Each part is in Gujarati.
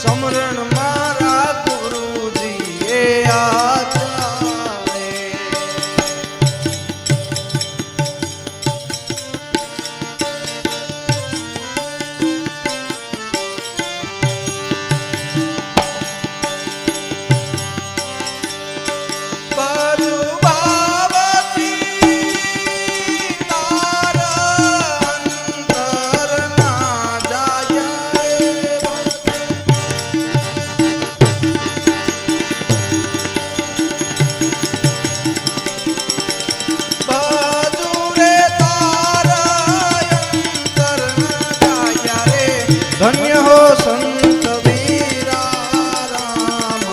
સમરણ મારા ગુરુજીએ આચારે. ધન્ય હો સંત વીરા રામ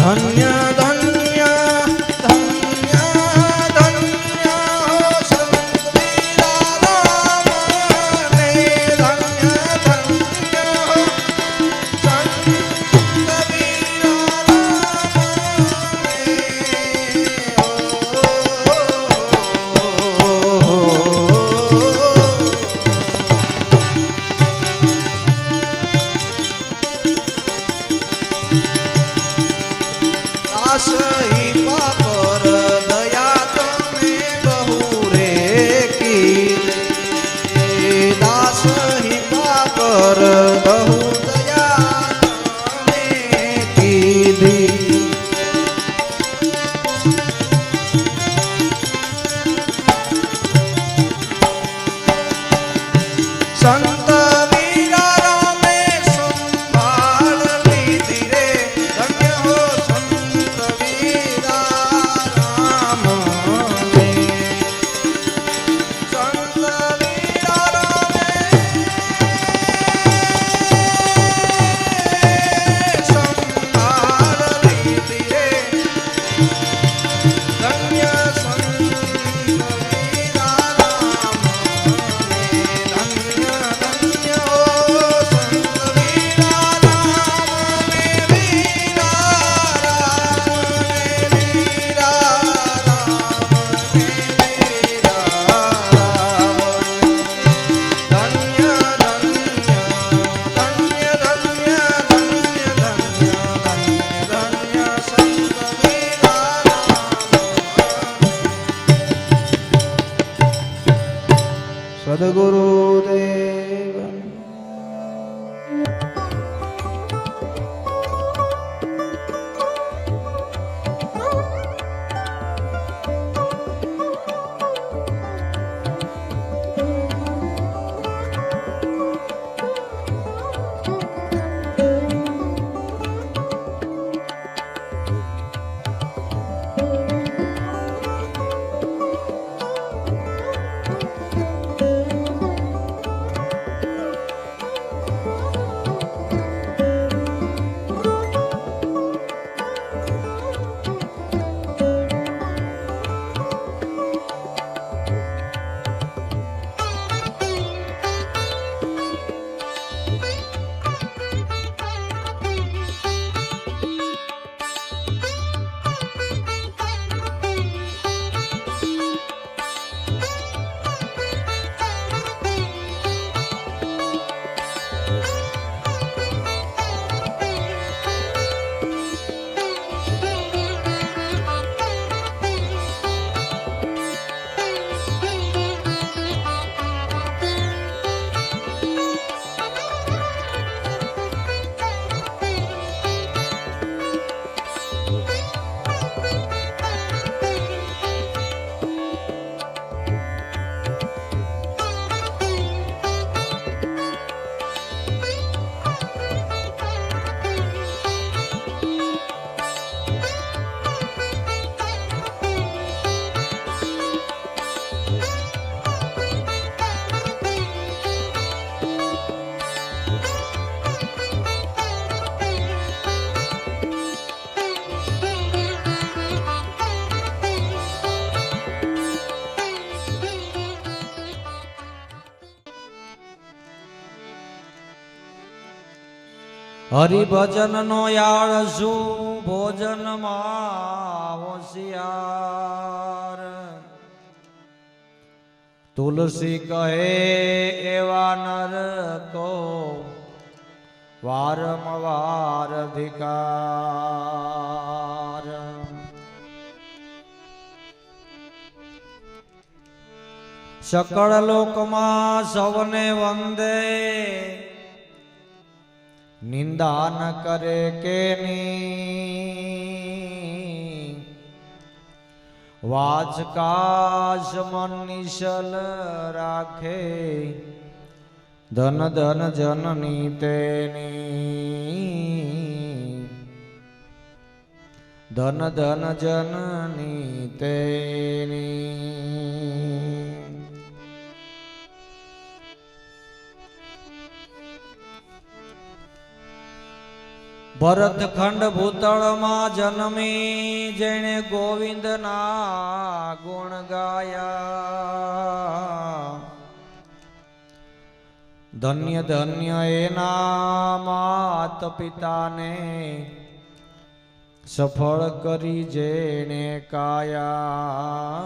ધન્ય ધન્ય ધન્ય ધન્ય હો સંત વીરા રામ ધન્ય ધન્ય હો સંત વીરા સહી પાપર દયા તમે બહુ રે કી દાસ હિ પાપર બહુ દયા તમે કીધી. સંત વીરા રામે સંભાળ લીધી રે. ધન્ય હો સંત વીરા રામ ને સંત વીરા રામે સંભાળ લીધી રે. ધન્ય સંત વીરા રામ ધન્ય ધન્ય હો સંત વીરા રામ વીરા રામ વીરા રામ વીરા રામ ધન્ય ધન્ય ધન્ય ધન્ય ધન્ય ધન્ય ધન્ય સંત વીરા રામ. સદગુરુદેવ હરિભજન નો યાળસું ભોજનમાં હોશિયાર તુલસી કહે એવા નર કો વારંવાર ધિકાર સકળ લોકમાં સૌને વંદે નિંદા ન કરે કે વાચકાશ મન નિશલ રાખે ધન ધન જનની તેની ધન ધન જનની તેની ભરતખંડ ભૂતળમાં જન્મી જેણે ગોવિંદના ગુણ ગાયા ધન્ય ધન્ય એના માત પિતાને સફળ કરી જેણે કાયા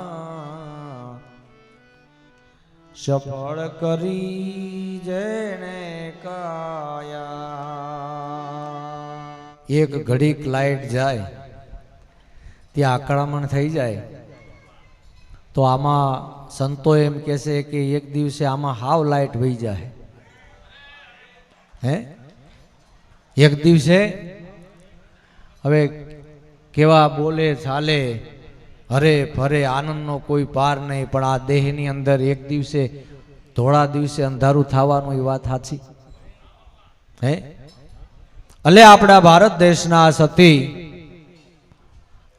સફળ કરી જેણે કાયા એક ઘડીક લાઈટ જાય ત્યાં આકળામણ થઈ જાય તો આમાં સંતો એમ કહેશે કે એક દિવસે આમાં હાવ લાઈટ વહી જાય હે એક દિવસે હવે કેવા બોલે ચાલે હરે ફરે આનંદનો કોઈ પાર નહીં પણ આ દેહની અંદર એક દિવસે થોડા દિવસે અંધારું થવાનું એ વાત સાચી હે એટલે આપણા ભારત દેશના સતી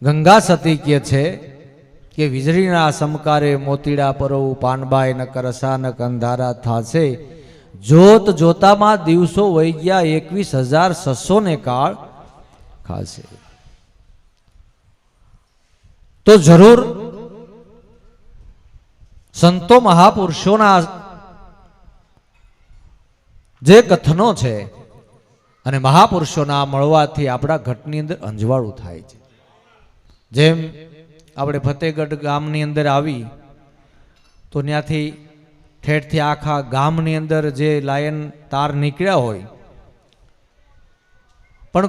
ગંગા સતી કહે છે કે વીજળીના સમકારે મોતીડા પરવું પાનબાઈ નકર અચાનક અંધારા થાશે જોત જોતામાં દિવસો વહી ગયા 21,600 ને કાળ ખાશે તો જરૂર સંતો મહાપુરુષોના જે કથનો છે અને મહાપુરુષોના મળવાથી આપણા ઘટની અંદર અંજવાળું થાય છે જેમ આપણે ફતેહગઢ ગામની અંદર આવી તો ત્યાંથી ઠેઠથી આખા ગામની અંદર જે લાયન તાર નીકળ્યા હોય પણ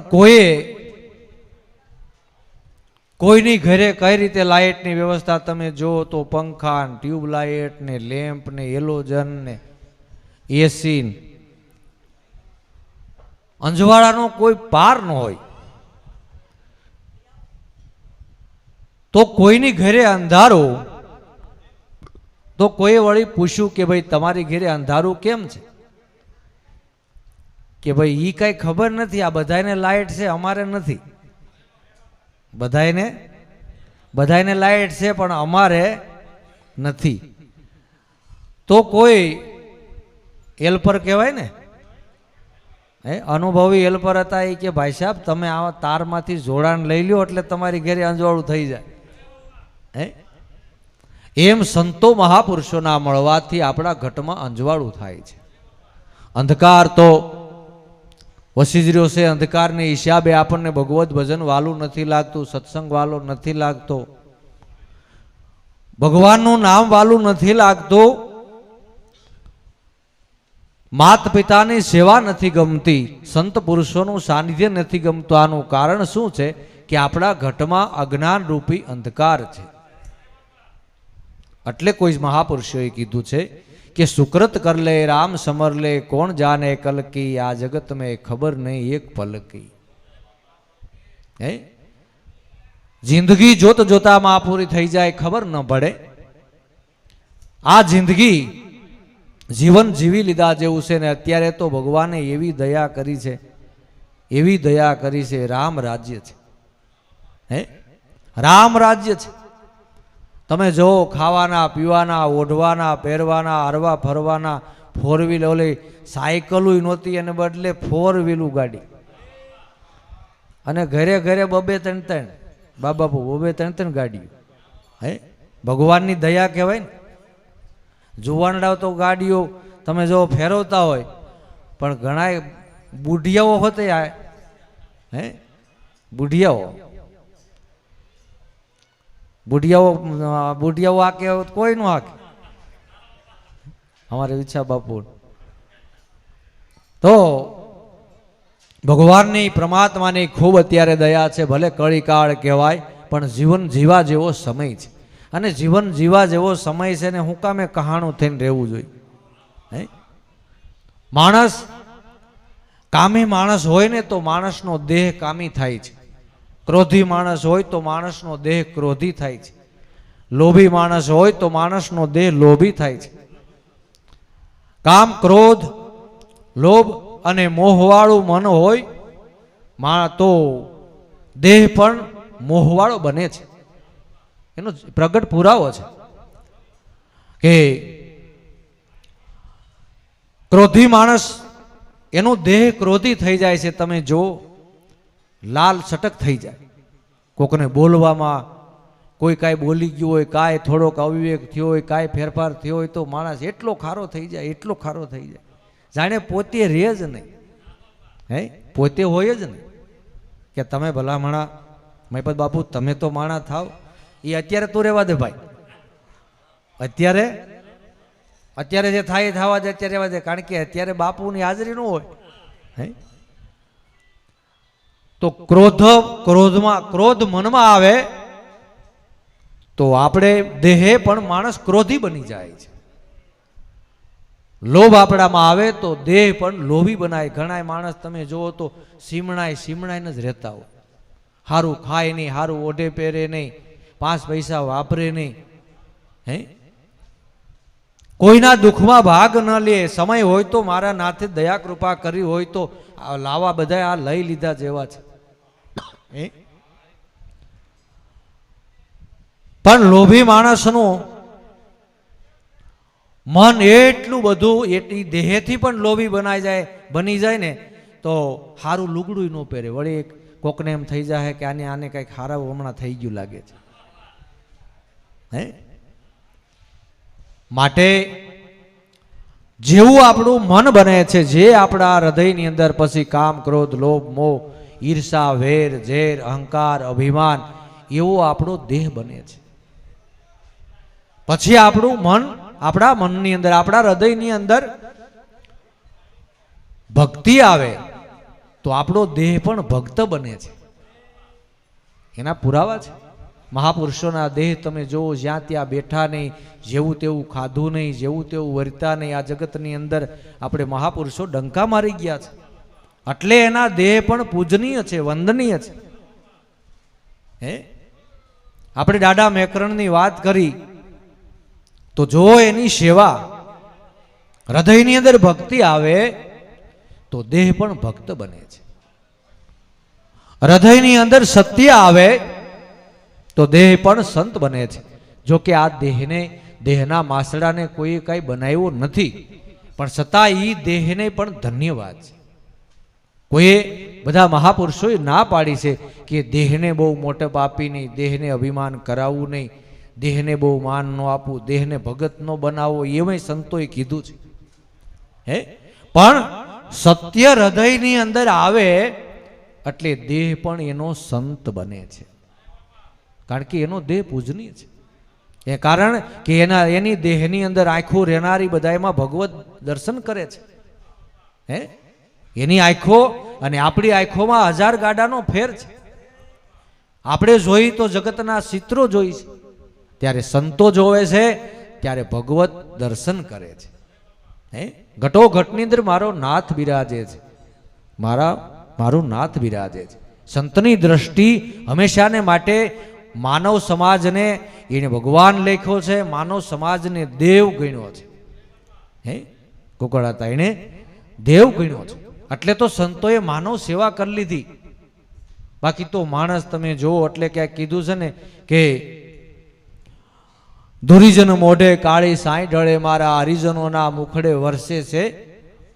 કોઈની ઘરે કઈ રીતે લાઇટની વ્યવસ્થા તમે જો તો પંખા ટ્યુબ લાઇટ ને લેમ્પ ને એલોજન ને એસી અંજવાળાનો કોઈ પાર ન હોય તો કોઈની ઘરે અંધારું તો કોઈ વળી પૂછ્યું કે ભાઈ તમારી ઘરે અંધારું કેમ છે કે ભાઈ ઈ કઈ ખબર નથી આ બધાને લાઈટ છે અમારે નથી બધાને લાઈટ છે પણ અમારે નથી તો કોઈ હેલ્પર કહેવાય ને અનુભવી હેલ્પર હતા એ કે ભાઈ સાહેબ તમે આ તારમાંથી જોડાણ લઈ લ્યો એટલે તમારી ઘરે અંજવાળું થઈ જાય એમ સંતો મહાપુરુષોના મળવાથી આપણા ઘટમાં અંજવાળું થાય છે અંધકાર તો વસી જ રહ્યો છે અંધકારને હિસાબે આપણને ભગવત ભજન વાલું નથી લાગતું સત્સંગ વાલો નથી લાગતો ભગવાનનું નામ વાલું નથી લાગતું માત પિતાની સેવા નથી ગમતી સંત પુરુષોનું સાનિધ્ય નથી ગમતું આનું કારણ શું છે કે આપણા ઘટમાં અજ્ઞાન રૂપી અંધકાર છે એટલે કોઈ મહાપુરુષોએ કીધું છે કે સુકૃત કર લે રામ સમર લે કોણ જાને કલ કી આ જગત મેં ખબર નહીં એક પલ કી જિંદગી જોત જોતામાં પૂરી થઈ જાય ખબર ન પડે આ જિંદગી જીવન જીવી લીધા જેવું છે ને અત્યારે તો ભગવાને એવી દયા કરી છે રામ રાજ્ય છે રામ રાજ્ય છે તમે જો ખાવાના પીવાના ઓઢવાના પહેરવાના હરવા ફરવાના ફોર વ્હીલ ઓલી સાયકલું નહોતી અને બદલે ફોર વ્હીલું ગાડી અને ઘરે ઘરે બબે ત્રણ બાપુ બબે ત્રણ ગાડીઓ ભગવાનની દયા કહેવાય ને જુવાનડાઓ તો ગાડીઓ તમે જો ફેરવતા હોય પણ ઘણા બુઢિયાઓ હોતે આ હે બુઢિયાઓ આકે કોઈ નું આકે અમારે ઈચ્છા બાપુ તો ભગવાનની પ્રમાત્માની ખૂબ અત્યારે દયા છે. ભલે કળીકાળ કહેવાય પણ જીવન જીવા જેવો સમય છે અને જીવન જીવા જેવો સમય છે ને હું કામે કહાણું થઈને રહેવું જોઈએ. હે માણસ કામી માણસ હોય ને તો માણસનો દેહ કામી થાય છે. ક્રોધી માણસ હોય તો માણસનો દેહ ક્રોધી થાય છે. લોભી માણસ હોય તો માણસનો દેહ લોભી થાય છે. કામ ક્રોધ લોભ અને મોહવાળું મન હોય તો દેહ પણ મોહવાળો બને છે. એનો પ્રગટ પુરાવો છે કે ક્રોધી માણસ એનો દેહ ક્રોધી થઈ જાય છે. તમે જો લાલ સટક થઈ જાય, કોકને બોલવામાં કોઈ કાંઈ બોલી ગયું હોય, કાંઈ થોડોક અવિવેક થયો હોય, કાંઈ ફેરફાર થયો હોય તો માણસ એટલો ખારો થઈ જાય, એટલો ખારો થઈ જાય જાણે પોતે રહે જ નહીં. હે પોતે હોય જ નહીં કે તમે ભલામણા મહિપત બાપુ તમે તો માણા થાવ. એ અત્યારે તું રહેવા દે ભાઈ, અત્યારે જે થાય એ થવા દે, અત્યારે રહેવા દે, કારણ કે અત્યારે બાપુની હાજરી ન હોય. હે તો ક્રોધ મનમાં આવે તો આપણે દેહે પણ માણસ ક્રોધી બની જાય છે. લોભ આપણામાં આવે તો દેહ પણ લોભી બનાય. ઘણા માણસ તમે જુઓ તો સીમણાઈને જ રહેતા હોય. સારું ખાય નહીં, સારું ઓઢે પહેરે નહીં, 5 પૈસા વાપરે નહીં. હે કોઈના દુઃખમાં ભાગ ન લે. સમય હોય તો મારા નાથે દયા કૃપા કરી હોય તો લાવા બધા આ લઈ લીધા જેવા છે. પણ લોભી માણસનું મન એટલું બધું એટલી દેહથી પણ લોભી બની જાય ને તો સારું લુગડું ન પહેરે. વળી કોકને એમ થઈ જાય કે આને કંઈક ખારા હમણાં થઈ ગયું લાગે છે. હે માટે જેવું આપણું મન બને છે, જે આપણા હૃદયની અંદર પછી કામ ક્રોધ લોભ મોહ ઈર્ષા વેર ઝેર અહંકાર અભિમાન એવો આપણો દેહ બને છે. પછી આપણું મન આપણા મનની અંદર આપણા હૃદયની અંદર ભક્તિ આવે તો આપણો દેહ પણ ભક્ત બને છે. એના પુરાવા છે. મહાપુરુષોના દેહ તમે જુઓ, જ્યાં ત્યાં બેઠા નહીં, જેવું તેવું ખાધું નહીં, જેવું તેવું વર્તા નહીં. આ જગતની અંદર આપણે મહાપુરુષો ડંકા મારી ગયા છે એટલે એના દેહ પણ પૂજનીય છે, વંદનીય છે. હે આપણે દાદા મેકરણની વાત કરી તો જો એની સેવા હૃદયની અંદર ભક્તિ આવે તો દેહ પણ ભક્ત બને છે. હૃદયની અંદર સત્ય આવે તો દેહ પણ સંત બને છે. જો કે આ દેહના માસડાને કોઈ કઈ બનાવ્યો નથી, પણ છતાં એ દેહને પણ ધન્યવાદ છે. કોઈએ બધા મહાપુરુષોએ ના પાડી છે કે દેહને બહુ મોટપ આપી નહીં, દેહને અભિમાન કરાવવું નહીં, દેહને બહુ માન ન આપવું, દેહને ભગત ન બનાવવો, એમાં સંતોએ કીધું છે. હે પણ સત્ય હૃદયની અંદર આવે એટલે દેહ પણ એનો સંત બને છે. કારણ કે એનો દેહ પૂજનીય છે. એ કારણ કે એની દેહની અંદર આંખો રહેનારી બધા એમાં ભગવત દર્શન કરે છે. હે એની આંખો અને આપણી આંખોમાં 1000 ગાડાનો ફેર છે. આપણે જોઈ તો જગતના ચિત્રો જોઈ છે, ત્યારે સંતો જોવે છે ત્યારે ભગવત દર્શન કરે છે. હે ઘટોઘટની અંદર મારો નાથ બિરાજે છે, મારું નાથ બિરાજે છે. સંતની દ્રષ્ટિ હંમેશાને માટે માનવ સમાજને એને ભગવાન લેખ્યો છે, માનવ સમાજને દેવ ગણ્યો છે. હે કુકળાતા એને દેવ ગણ્યો છે એટલે તો સંતોએ માનવ સેવા કરી લીધી. બાકી તો માણસ તમે જુઓ એટલે ક્યાંક કીધું છે ને કે ધુરીજન મોઢે કાળી સાઈ ઢળે, મારા હરિજનોના મુખડે વરસે છે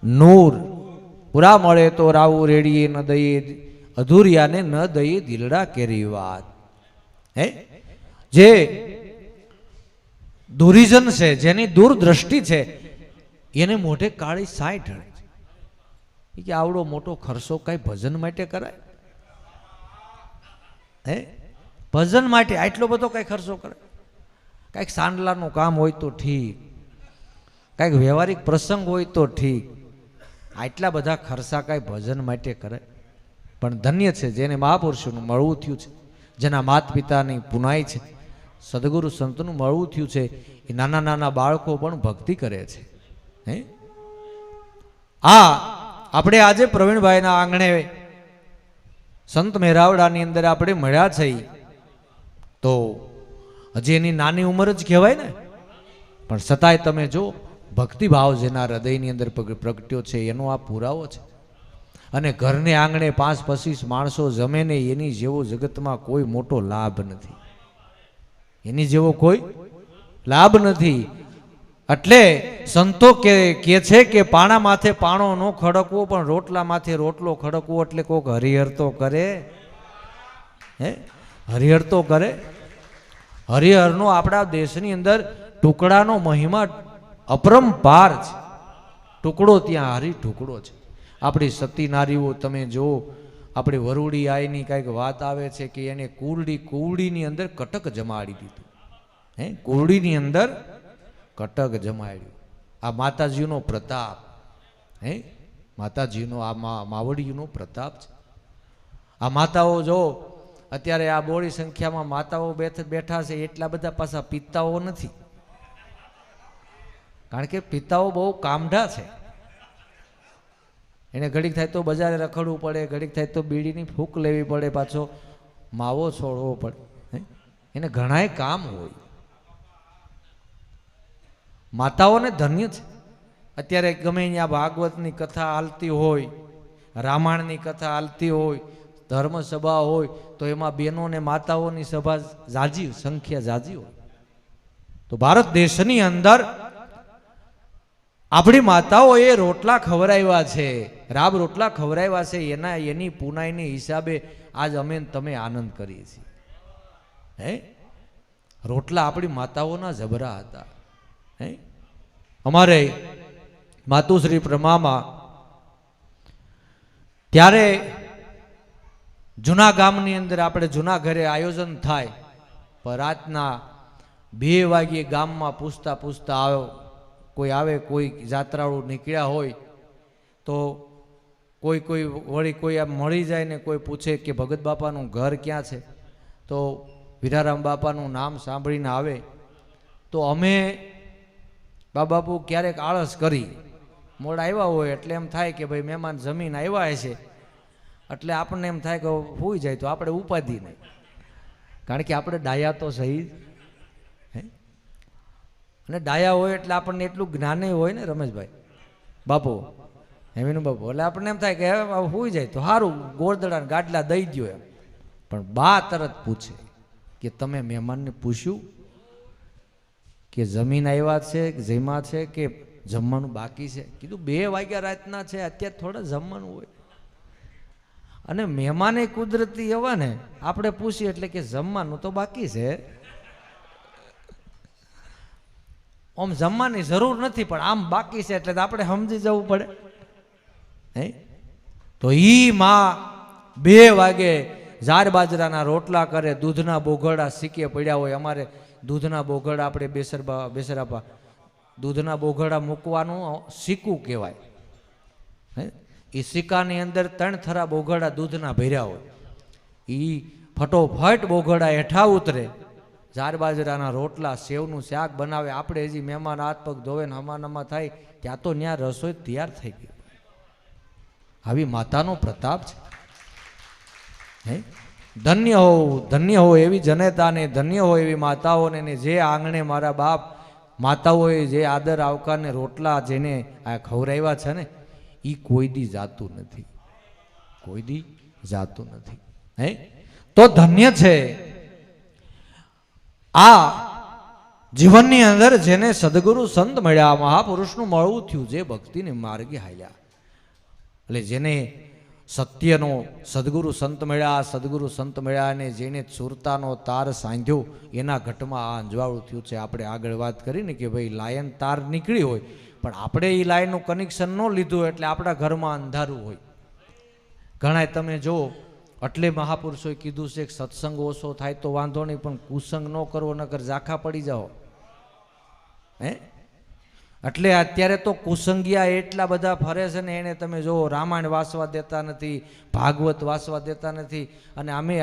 નૂર. પૂરા મળે તો રાવું રેડીએ ન દઈએ, અધૂરિયાને ન દઈએ દિલડા કેરી વાત. હે જે ધુરીજન છે, જેની દૂરદ્રષ્ટિ છે, એને મોઢે કાળી સાઈ ઢળે છે. એ કે આવડો મોટો ખર્ચો કઈ ભજન માટે કરાય? હે, ભજન માટે આટલો બધો કઈ ખર્ચો કરાય? કાંઈક સાંડલાનું કામ હોય તો ઠીક, કાંઈક વ્યવહારિક પ્રસંગ હોય તો ઠીક, આટલા બધા ખર્ચા કાંઈ ભજન માટે કરે? પણ ધન્ય છે જેને મહાપુરુષોનું મળવું થયું છે, જેના માતા પિતાની પુનાઈ છે, સદગુરુ સંતનું મળવું થયું છે. એ નાના નાના બાળકો પણ ભક્તિ કરે છે. હે, આપણે આજે પ્રવીણભાઈના આંગણે સંત મેરાવડાની અંદર આપણે મળ્યા છે. તો હજી એની નાની ઉંમર જ કહેવાય ને, પણ છતાંય તમે જો ભક્તિભાવ જેના હૃદયની અંદર પ્રગટ્યો છે એનો આ પુરાવો છે. અને ઘરને આંગણે 5-25 માણસો જમે ને એની જેવો જગતમાં કોઈ મોટો લાભ નથી, એની જેવો કોઈ લાભ નથી. એટલે સંતો કે છે કે પાણા માથે પાણો ન ખડકવો, પણ રોટલા માથે રોટલો ખડકવો. એટલે કોક હરિહર તો કરે, હે, હરિહર તો કરે. હરિહરનો આપણા દેશની અંદર ટુકડાનો મહિમા અપરંપાર છે. ટુકડો ત્યાં હરી ટુકડો છે. આપણી સતી નારીઓ તમે જો, આપણી વરુડી આઈની કાંઈક વાત આવે છે કે એને કુરડીની અંદર કટક જમાડી દીધું. હે, કુરડીની અંદર કટક જમાડ્યું. આ માતાજીનો પ્રતાપ, હે, માતાજીનો આ માવડીનો પ્રતાપ છે. આ માતાઓ જો અત્યારે આ બોળી સંખ્યામાં માતાઓ બેઠા છે, એટલા બધા પાછા પિતાઓ નથી. કારણ કે પિતાઓ બહુ કામઢા છે. એને ઘડીક થાય તો બજારે રખડવું પડે, ઘડીક થાય તો બીડીની ફૂંક લેવી પડે, પાછો માવો છોડવો પડે. એને ઘણાય કામ હોય. માતાઓને ધન્ય છે. અત્યારે ગમે ત્યાં ભાગવતની કથા હાલતી હોય, રામાયણની કથા હાલતી હોય, ધર્મસભા હોય, તો એમાં બહેનોને માતાઓની સભા જાજી, સંખ્યા જાજી હોય. તો ભારત દેશની અંદર આપણી માતાઓએ રોટલા ખવડાવ્યા છે, રાબ રોટલા ખવડાવ્યા છે. એની પુનાઈની હિસાબે આજ અમે તમે આનંદ કરીએ છીએ. હે, રોટલા આપણી માતાઓના જબરા હતા. હે, અમારે માતુશ્રી પ્રમામાં ત્યારે જૂના ગામની અંદર આપણે જૂના ઘરે આયોજન થાય, પણ રાતના 2 વાગ્યે ગામમાં પૂછતા આવ્યો કોઈ આવે, કોઈ જાત્રાળુ નીકળ્યા હોય તો કોઈ વળી કોઈ આમ મળી જાય ને કોઈ પૂછે કે ભગત બાપાનું ઘર ક્યાં છે, તો વીરારામ બાપાનું નામ સાંભળીને આવે. તો અમે બાપુ ક્યારેક આળસ કરી, મોડા આવ્યા હોય એટલે એમ થાય કે ભાઈ મહેમાન જમીન આવ્યા છે, એટલે આપણને એમ થાય કે હોઈ જાય તો આપણે ઉપાધિ નહીં. કારણ કે આપણે ડાયા તો સહી, અને ડાયા હોય એટલે આપણને એટલું જ્ઞાન હોય ને રમેશભાઈ બાપુ, હેમીનું બાપુ, એટલે આપણને એમ થાય કે હોઈ જાય તો સારું, ગોળદડા ગાડલા દઈ દો એમ. પણ બા તરત પૂછે કે તમે મહેમાનને પૂછ્યું કે જમીન આવ્યા છે, જમ્યા છે કે જમવાનું બાકી છે? કીધું 2 વાગ્યા રાતના છે, અત્યારે થોડા જમવાનું હોય. અને મહેમાને કુદરતી એવા ને, આપણે પૂછીએ એટલે કે જમવાનું તો બાકી છે. આમ જમવાની જરૂર નથી પણ આમ બાકી છે એટલે આપણે સમજી જવું પડે. હે, તો ઈ માં 2 વાગે જાર બાજરાના રોટલા કરે, દૂધના બોઘડા સીકે પડ્યા હોય. અમારે દૂધના બોઘડા આપણે બેસરાપા દૂધના બોઘડા મૂકવાનું સિક્કું કહેવાય. હે, એ સિક્કાની અંદર 3 થરા બોઘડા દૂધના ભર્યા હોય. એ ફટોફટ બોઘડા હેઠા ઉતરે, જાર બાજરાના રોટલા, સેવનું શાક બનાવે. આપણે હજી મહેમાન હાથ પગ ધોવે ને હમાનામાં થાય ત્યાં તો ત્યાં રસોઈ તૈયાર થઈ ગઈ. આવી માતાનો પ્રતાપ છે. હે, ધન્ય હો એવી જનેતાને, ધન્ય હો એવી માતાઓને, ને જે આંગણે મારા બાપ માતાઓએ જે આદર આવકારને રોટલા જેને આ ખવડાવ્યા છે ને, એ કોઈ દી જાતું નથી, કોઈ દી જાતું નથી. હે, તો ધન્ય છે આ જીવનની અંદર જેને સદગુરુ સંત મળ્યા, મહાપુરુષનું મળવું થયું, જે ભક્તિને માર્ગે હાલ્યા. એટલે જેને સત્યનો સદગુરુ સંત મળ્યા, સદગુરુ સંત મળ્યા અને જેને સુરતાનો તાર સાંધ્યો, એના ઘટમાં આ અંજવાળું થયું છે. આપણે આગળ વાત કરીને કે ભાઈ લાયન તાર નીકળી હોય પણ આપણે એ લાઈનનું કનેક્શન ન લીધું એટલે આપણા ઘરમાં અંધારું હોય. ઘણા તમે જુઓ એટલે મહાપુરુષોએ કીધું છે કે સત્સંગ ઓછો થાય તો વાંધો નહીં, પણ કુસંગ ન કરવો, નકર ઝાખા પડી જાઓ. હે એટલે અત્યારે તો કુસંગિયા એટલા બધા ફરે છે ને, એને તમે જુઓ રામાયણ વાંચવા દેતા નથી, ભાગવત વાંચવા દેતા નથી, અને અમે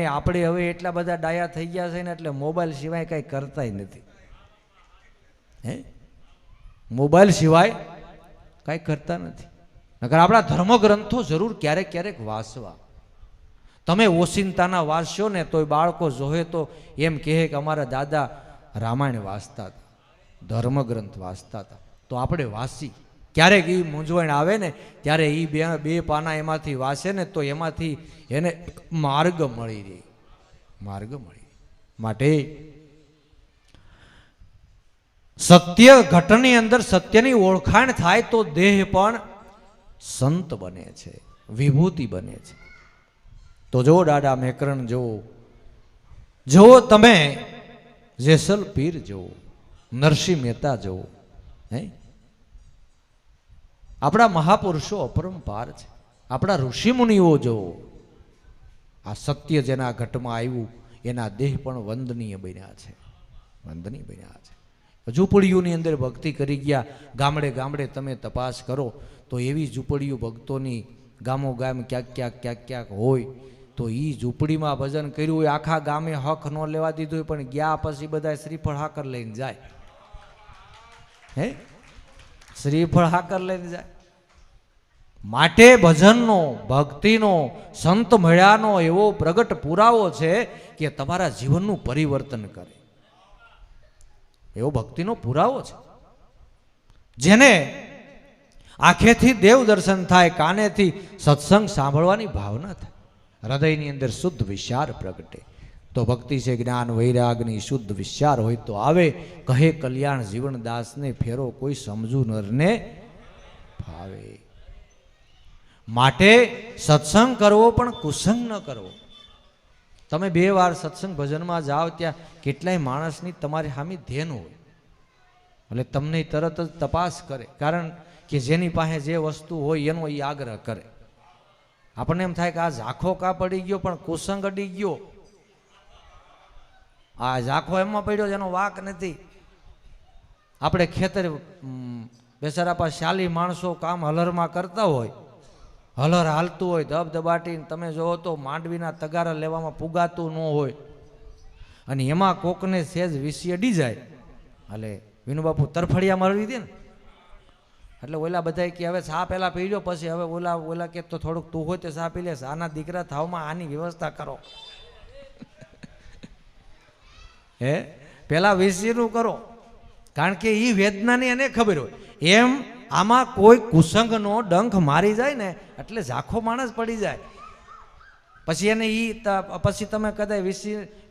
આપણે હવે એટલા બધા ડાયા થઈ ગયા છે ને એટલે મોબાઈલ સિવાય કાંઈ કરતાય નથી. હે મોબાઈલ સિવાય કાંઈ કરતા નથી. નકર આપણા ધર્મગ્રંથો જરૂર ક્યારેક ક્યારેક વાંચવા. તમે ઓશિંતાના વાંચશો ને તોય બાળકો જોહે તો એમ કહે કે અમારા દાદા રામાયણ વાંચતા હતા, ધર્મગ્રંથ વાંચતા હતા. તો આપણે વાંચી, ક્યારેક એ મૂંઝવણ આવે ને ત્યારે એ બે પાના એમાંથી વાંચે ને તો એમાંથી એને માર્ગ મળી રહે, માર્ગ મળી. માટે સત્ય ઘટની અંદર સત્યની ઓળખાણ થાય તો દેહ પણ સંત બને છે, વિભૂતિ બને છે. તો જો દાદા મેકરણ જો તમે જેસલ પીર જુઓ, નરસિંહ મહેતા જુઓ, હે આપણા મહાપુરુષો અપરંપાર છે. આપણા ઋષિમુનિઓ જુઓ, આ સત્ય જેના ઘટમાં આવ્યું એના દેહ પણ વંદનીય બન્યા છે, વંદનીય બન્યા છે. ઝૂંપડીઓની અંદર ભક્તિ કરી ગયા. ગામડે ગામડે તમે તપાસ કરો તો એવી ઝૂંપડીઓ ભક્તોની ગામો ગામ ક્યાંક હોય તો એ ઝૂંપડીમાં ભજન કર્યું હોય, આખા ગામે હક ન લેવા દીધું હોય, પણ ગયા પછી બધા શ્રીફળ હાકર લઈને જાય. હે શ્રીફળ હાકર લઈને જાય. માટે ભજનનો, ભક્તિનો, સંત મળ્યાનો એવો પ્રગટ પુરાવો છે કે તમારા જીવનનું પરિવર્તન કરે, એવો ભક્તિનો પુરાવો છે. જેને આંખેથી દેવ દર્શન થાય, કાનેથી સત્સંગ સાંભળવાની ભાવના થાય, હૃદયની અંદર શુદ્ધ વિચાર પ્રગટે, તો ભક્તિ છે જ્ઞાન વૈરાગની શુદ્ધ વિચાર હોય તો આવે. કહે કલ્યાણ જીવનદાસને ફેરો કોઈ સમજુ નરને ભાવે. માટે સત્સંગ કરવો પણ કુસંગ ન કરવો. તમે 2 વાર સત્સંગ ભજનમાં જાઓ ત્યાં કેટલાય માણસની તમારી સામે ધ્યાન હોય એટલે તમને તરત જ તપાસ કરે, કારણ કે જેની પાસે જે વસ્તુ હોય એનો એ આગ્રહ કરે. આપણને એમ થાય કે આ ઝાખો કા પડી ગયો, પણ કુસંગ અડી ગયો. આ ઝાખો એમાં પડ્યો જેનો વાક નથી. આપણે ખેતર બેસારા પાસે 40 માણસો કામ હલરમાં કરતા હોય, હલર હાલતું હોય ધબધબાટીને, તમે જોવો તો માંડવીના તગારા લેવામાં પુગાતું ન હોય, અને એમાં કોકને સેજ વિસી અડી જાય એટલે વિનુબાપુ તરફડિયા મળવી દે ને, એટલે ઓલા બધા કે હવે સા પહેલા પીડ્યો પછી હવે ઓલા કે તો થોડુંક તું હોય તો સા પી લે, આના દીકરા થાવમાં આની વ્યવસ્થા કરો. હે પેલા વિસીનું કરો, કારણ કે એ વેદનાની એને ખબર હોય. એમ આમાં કોઈ કુસંગનો ડંખ મારી જાય ને એટલે ઝાખો માણસ પડી જાય. પછી એને પછી તમે કદાચ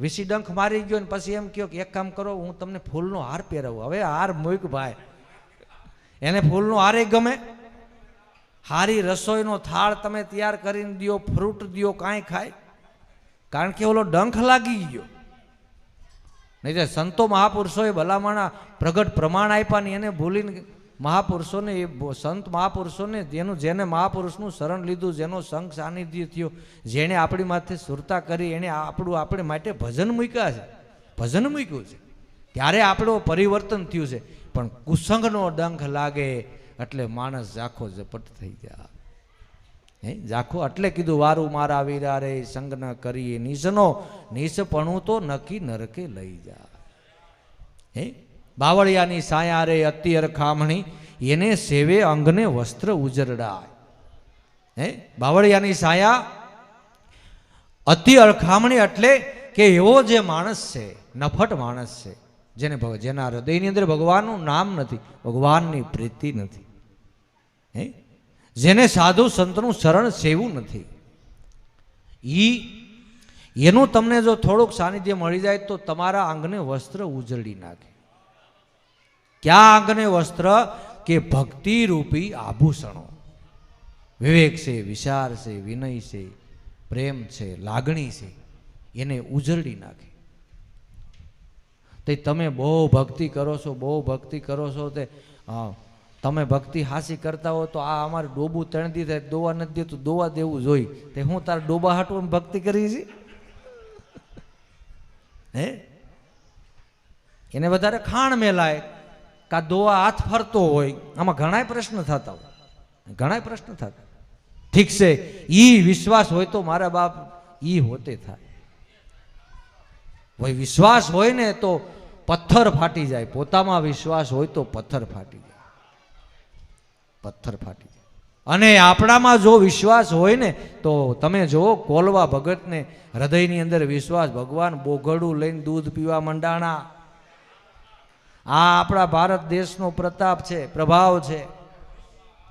વિસી ડંખ મારી ગયો ને પછી એમ કહો કે એક કામ કરો, હું તમને ફૂલનો હાર પહેરાવું. હવે હાર મૂક ભાઈ, એને ફૂલનો હારે ગમે. હારી રસોઈનો થાળ તમે તૈયાર કરીને દો, ફ્રૂટ દો, કાંઈ ખાય, કારણ કે ઓલો ડંખ લાગી ગયો. નહીં તો સંતો મહાપુરુષોએ ભલામણા પ્રગટ પ્રમાણ આપ્યા ને એને ભૂલીને મહાપુરુષોને, સંત મહાપુરુષોને, જેને મહાપુરુષનું શરણ લીધું, જેનો સંગ સાનિધ્ય થયો, જેણે આપણી માથે સુરતા કરી, એને આપણે માટે ભજન મૂક્યા છે, ભજન મૂક્યું છે, ત્યારે આપણું પરિવર્તન થયું છે. પણ કુસંગનો ડંખ લાગે એટલે માણસ ઝાખો ઝપટ થઈ જાય. હે ઝાખો એટલે કીધું વારું મારા વીરા રે સંગ ન કરીએ નીચનો, નીચપણું તો નક્કી નરકે લઈ જાય. હે બાવળિયાની સાયા રે અતિ અરખામણી, એને સેવે અંગને વસ્ત્ર ઉજરડાય. હે બાવળિયાની સાયા અતિ અરખામણી એટલે કે એવો જે માણસ છે, નફટ માણસ છે, જેના હૃદયની અંદર ભગવાનનું નામ નથી, ભગવાનની પ્રીતિ નથી, હે જેને સાધુ સંતનું શરણ સેવું નથી, એનું તમને જો થોડુંક સાનિધ્ય મળી જાય તો તમારા અંગને વસ્ત્ર ઉજળી નાખે. ક્યાં અંગને વસ્ત્ર? કે ભક્તિ રૂપી આભૂષણો. વિવેક છે, વિચાર છે, વિનય છે, પ્રેમ છે, લાગણી છે, એને ઉજળી નાખે. તે તમે બહુ ભક્તિ કરો છો, બહુ ભક્તિ કરો છો, તે તમે ભક્તિ હાસી કરતા હો તો આ અમારે ડોબું તણતી થાય, દોવા નથી દેતું, દોવા દેવું જોઈ. તે હું તાર ડોબા હાટું ભક્તિ કરી છે? હે, એને વધારે ખાણ મેલાય કા દોવા હાથ ફરતો હોય, આમાં ઘણાય પ્રશ્ન થતા હોય, ઘણાય પ્રશ્ન થતા. ઠીક છે, ઈ વિશ્વાસ હોય તો મારા બાપ ઈ હોતે થાય. ભાઈ વિશ્વાસ હોય ને તો પથ્થર ફાટી જાય, પોતામાં વિશ્વાસ હોય તો પથ્થર ફાટી જાય, પથ્થર ફાટી જાય. અને આપણામાં જો વિશ્વાસ હોય ને તો તમે જો કોલવા ભગતને હૃદયની અંદર વિશ્વાસ, ભગવાન બોઘડું લઈને દૂધ પીવા મંડાણા. આ આપણા ભારત દેશનો પ્રતાપ છે, પ્રભાવ છે.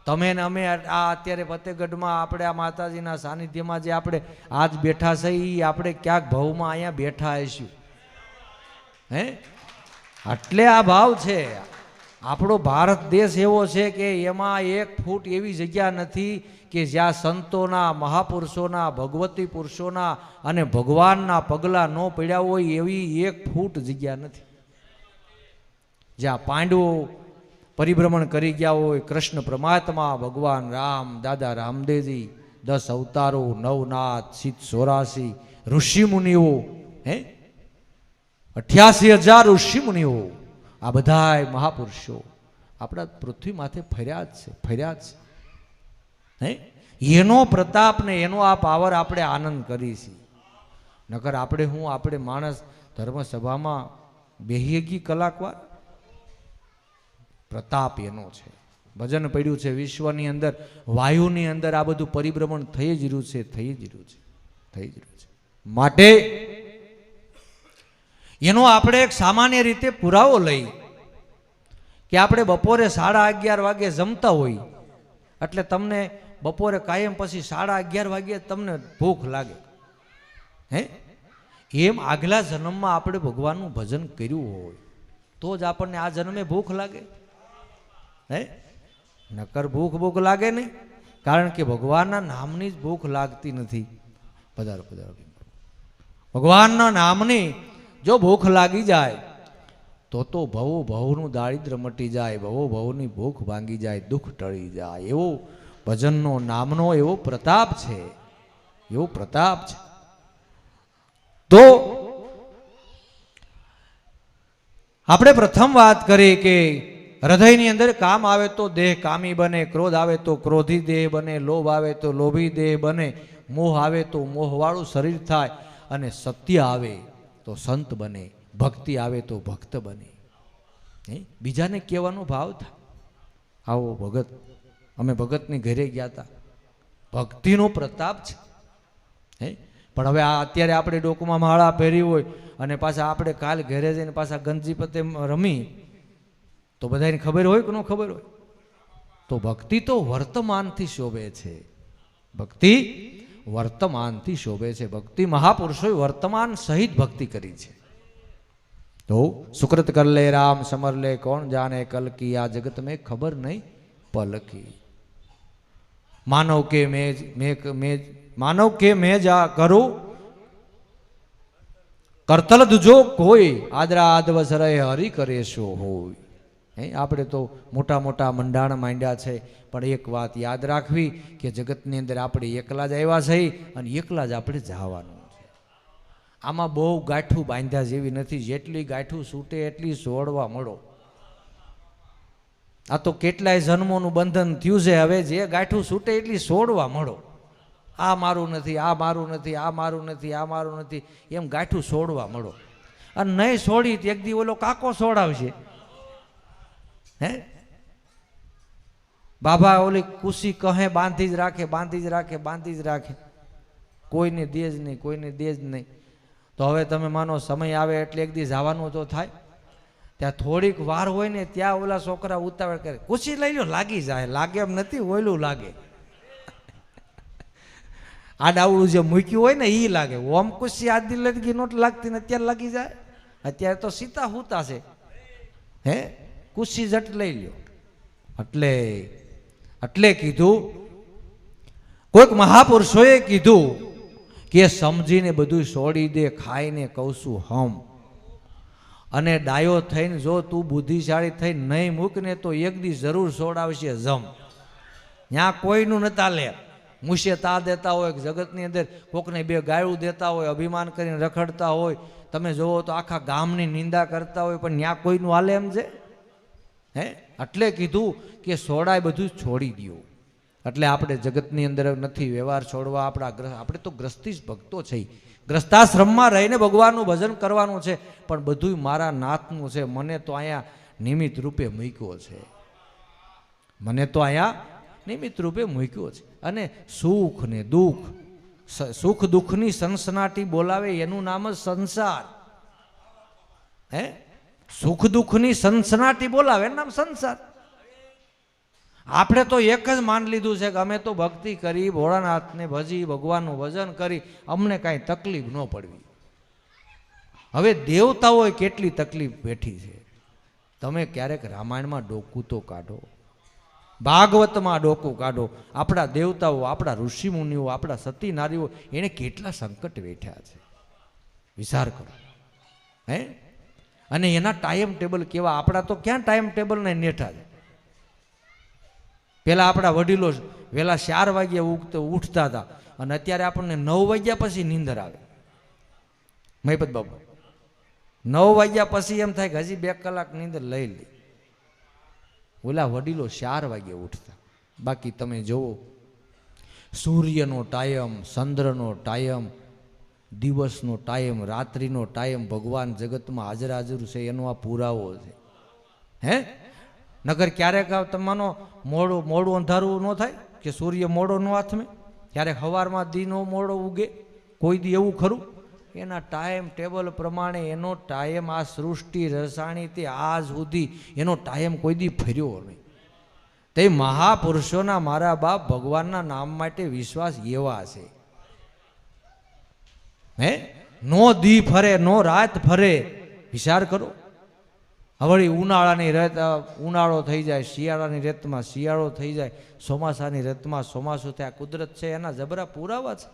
તમે ને અમે આ અત્યારે ફતેહગઢમાં આપણે આ માતાજીના સાનિધ્યમાં જે આપણે આજ બેઠા છે, એ આપણે ક્યાંક ભાવમાં અહીંયા બેઠા હશું. હે, એટલે આ ભાવ છે. આપણો ભારત દેશ એવો છે કે એમાં 1 ફૂટ એવી જગ્યા નથી કે જ્યાં સંતોના, મહાપુરુષોના, ભગવતી પુરુષોના અને ભગવાનના પગલાં ન પડ્યા હોય એવી 1 ફૂટ જગ્યા નથી. જ્યાં પાંડવો પરિભ્રમણ કરી ગયા હોય, કૃષ્ણ પરમાત્મા, ભગવાન રામ, દાદા રામદેવજી, 10 અવતારો, નવનાથ, શીત 84 ઋષિ મુનિઓ, હે 88,000 ઋષિ મુનિઓ, આ બધાય મહાપુરુષો આપણા પૃથ્વી માથે ફર્યા જ છે, ફર્યા જ છે. હે, એનો પ્રતાપ ને એનો આ પાવર આપણે આનંદ કરી છે. નકર આપણે હું આપણે માણસ ધર્મસભામાં બેહીએ ગી કલાકવાર. પ્રતાપ એનો છે. ભજન પડ્યું છે વિશ્વની અંદર, વાયુની અંદર આ બધું પરિભ્રમણ થઈ જ રહ્યું છે, થઈ જ રહ્યું છે, થઈ જ રહ્યું છે. માટે એનો આપણે એક સામાન્ય રીતે પુરાવો લઈ કે આપણે બપોરે 11:30 વાગે જમતા હોય એટલે તમને બપોરે કાયમ પછી 11:30 વાગે તમને ભૂખ લાગે. હે, એમ આગલા જન્મમાં આપણે ભગવાનનું ભજન કર્યું હોય તો જ આપણને આ જન્મે ભૂખ લાગે. હે, નકર ભૂખ લાગે નહીં. કારણ કે ભગવાનના નામની જ ભૂખ લાગતી નથી. પધારો પધારો. ભગવાનના નામની જો ભૂખ લાગી જાય તો ભવનું દારિદ્ર મટી જાય, ભવની ભૂખ ભાંગી જાય, દુઃખ ટળી જાય. એવો ભજનનો નામનો એવો પ્રતાપ છે, એવો પ્રતાપ છે. તો આપણે પ્રથમ વાત કરી કે હૃદયની અંદર કામ આવે તો દેહ કામી બને, ક્રોધ આવે તો ક્રોધી દેહ બને, લોભ આવે તો લોભી દેહ બને, મોહ આવે તો મોહવાળું શરીર થાય, અને સત્ય આવે તો સંત બને, ભક્તિ આવે તો ભક્ત બને. બીજાને કહેવાનો ભાવ થાય. આવો ભગત, અમે ભગતની ઘરે ગયા હતા, ભક્તિનો પ્રતાપ છે. હે, પણ હવે આ અત્યારે આપણે ડોકમાં માળા પહેરી હોય અને પાછા આપણે કાલ ઘરે જઈને પાછા ગંજી પતે રમી તો બધાને ખબર હોય કે ન ખબર હોય? તો ભક્તિ તો વર્તમાનથી શોભે છે, ભક્તિ વર્તમાનથી શોભે છે. ભક્તિ મહાપુરુષોએ વર્તમાન સહિત ભક્તિ કરી છે. તો સુકૃત કર લે રામ સમર લે, કોણ જાને કલ કી, આ જગત મેં ખબર નહીં પલ કી. માનવ કે મેં જા કરું કરતલ દુજો કોઈ, આદરા આદવસ રહે હરી કરે શો હોય. આપણે તો મોટા મોટા મંડાણ માંડ્યા છે, પણ એક વાત યાદ રાખવી કે જગતની અંદર આપણે એકલા જ આવ્યા છે અને એકલા જ આપણે જવાનું છે. આમાં બહુ ગાંઠું બાંધ્યા જેવી નથી. જેટલી ગાંઠું છૂટે એટલી છોડવા મળો. આ તો કેટલાય જન્મોનું બંધન થયું છે. હવે જે ગાંઠું છૂટે એટલી છોડવા મળો. આ મારું નથી, આ મારું નથી, આ મારું નથી, આ મારું નથી, એમ ગાંઠું છોડવા મળો. અને નહીં છોડી એક દી ઓલો કાકો છોડાવશે. હે, બાબા ઓલી કુશી કહે બાંધી જ રાખે, બાંધી જ રાખે, બાંધી જ રાખે, કોઈને દે જ નહીં, કોઈને દે જ નહીં. તો હવે તમે માનો સમય આવે એટલે એક દી જવાનું તો થાય. ત્યાં થોડીક વાર હોય ને ત્યાં ઓલા છોકરા ઉતાવળ કરે, કુશી લઈ લો, લાગી જાય. લાગે એમ નથી, ઓયલું લાગે. આ ડાવડું જે મૂક્યું હોય ને એ લાગે. ઓમ કુશી આદિ લગી નોટ લાગતી ને અત્યારે લાગી જાય. અત્યારે તો સીતા હુતા છે. હે, કુશી જટ લઈ લ્યો. એટલે કીધું, કોઈક મહાપુરુષોએ કીધું કે સમજીને બધું છોડી દે, ખાઈને કહું છું હમ. અને ડાયો થઈને જો તું બુદ્ધિશાળી થઈને નહીં મૂક ને તો એક દી જરૂર સોડાવશે જમ. ત્યાં કોઈનું નતા લે. મૂસે તા દેતા હોય, જગતની અંદર કોકને બે ગાયું દેતા હોય, અભિમાન કરીને રખડતા હોય, તમે જોવો તો આખા ગામની નિંદા કરતા હોય, પણ ત્યાં કોઈનું હાલે એમ છે? હે? એટલે કીધું કે સોડાય બધું છોડી દો. એટલે આપણે જગતની અંદર નથી વ્યવહાર છોડવા. આપણે તો ગ્રસ્તી જ ભક્તો છે. ગ્રસ્તાશ્રમમાં રહીને ભગવાનનું ભજન કરવાનું છે, પણ બધું મારા નાથનું છે. મને તો અહીંયા નિમિત્ત રૂપે મૂક્યો છે. મને તો અહીંયા નિમિત્ત રૂપે મૂક્યો છે. અને સુખ ને દુઃખ, સુખ દુઃખની સનસનાટી બોલાવે એનું નામ જ સંસાર. હે? સુખ દુઃખની સનસનાટી બોલાવે એનું નામ સંસાર. આપણે તો એક જ માન લીધું છે કે અમે તો ભક્તિ કરી, ભોળાનાથને ભજી, ભગવાનનું ભજન કરી, અમને કાંઈ તકલીફ ન પડવી. હવે દેવતાઓએ કેટલી તકલીફ બેઠી છે. તમે ક્યારેક રામાયણમાં ડોકું તો કાઢો, ભાગવતમાં ડોકું કાઢો. આપણા દેવતાઓ, આપણા ઋષિમુનિઓ, આપણા સતી નારીઓ એને કેટલા સંકટ વેઠ્યા છે, વિચાર કરો. હે? અને એના ટાઈમ ટેબલ કેવા. આપણા તો ક્યાં ટાઈમ ટેબલ ને નેઠા છે. પેલા આપણા વડીલો વહેલા 4 વાગ્યા ઉઠતા હતા, અને અત્યારે આપણને 9 વાગ્યા પછી નીંદર આવે. મહિપત બાબુ 9 વાગ્યા પછી એમ થાય કે હજી 2 કલાક નીંદર લઈ લે. ઓલા વડીલો 4 વાગ્યા ઉઠતા. બાકી તમે જુઓ, સૂર્યનો ટાઈમ, ચંદ્રનો ટાઈમ, દિવસનો ટાઈમ, રાત્રિનો ટાઈમ ભગવાન જગતમાં હાજર હાજર છે. એનો આ પુરાવો છે. હે? નગર ક્યારેક તમારો મોડું અંધારું ન થાય કે સૂર્ય મોડો ન હાથમે, ક્યારેક સવારમાં દીનો મોડો ઉગે, કોઈ દી એવું ખરું? એના ટાઈમ ટેબલ પ્રમાણે એનો ટાઈમ, આ સૃષ્ટિ રસાણી તે આજ સુધી એનો ટાઈમ કોઈ દી ફર્યો નહીં. તે મહાપુરુષોના મારા બાપ ભગવાનના નામ માટે વિશ્વાસ એવા છે. હે? નો દી ફરે, નો રાત ફરે. વિચાર કરો. હવે ઉનાળાની રેત ઉનાળો થઈ જાય, શિયાળાની રેતમાં શિયાળો થઈ જાય, ચોમાસાની રેતમાં ચોમાસું થાય. કુદરત છે એના જબરા પુરાવા છે.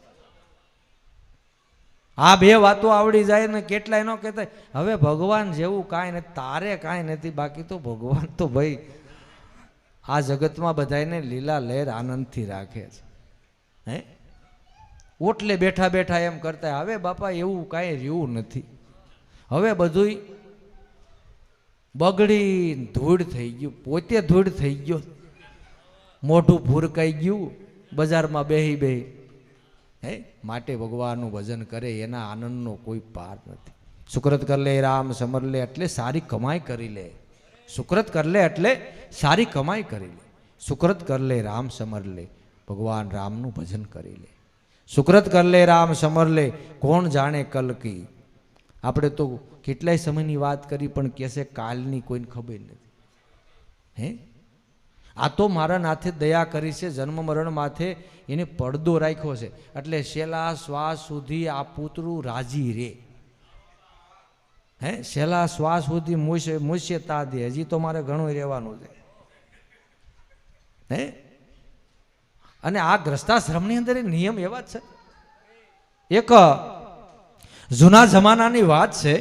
આ 2 વાતો આવડી જાય ને કેટલાય ન કહેતા હવે ભગવાન જેવું કાંઈ નથી, તારે કાંઈ નથી. બાકી તો ભગવાન તો ભાઈ આ જગતમાં બધાને લીલા લહેર આનંદથી રાખે છે. હે? ઓટલે બેઠા બેઠા એમ કરતા હવે બાપા એવું કાંઈ રહ્યું નથી. હવે બધું બગડી ધૂળ થઈ ગયું, પોતે ધૂળ થઈ ગયો, મોઢું ભૂરકાઈ ગયું બજારમાં બેહી. હે? માટે ભગવાનનું ભજન કરે એના આનંદનો કોઈ પાર નથી. સુકૃત કર લે રામ સમર લે એટલે સારી કમાઈ કરી લે. સુકૃત કર લે એટલે સારી કમાઈ કરી લે. સુકૃત કર લે રામ સમર લે, ભગવાન રામનું ભજન કરી લે. સુકૃત કર લે રામ સમર લે, કોણ જાણે કલ કી. આપણે તો કેટલાય સમયની વાત કરી, પણ કહેશે કાલની કોઈને ખબર નથી. હે? આ તો મારા નાથે દયા કરી છે. જન્મ મરણ માથે એને પડદો રાખ્યો છે. એટલે છેલ્લા શ્વાસ સુધી આ પૂતળું રાજી રે. હે? છેલ્લા શ્વાસ સુધી મૂછે તા દે. હજી તો મારે ઘણું રહેવાનું છે. હે? અને આ ગ્રસ્તાશ્રમની અંદર નિયમ એવા જ છે. એક જૂના જમાનાની વાત છે.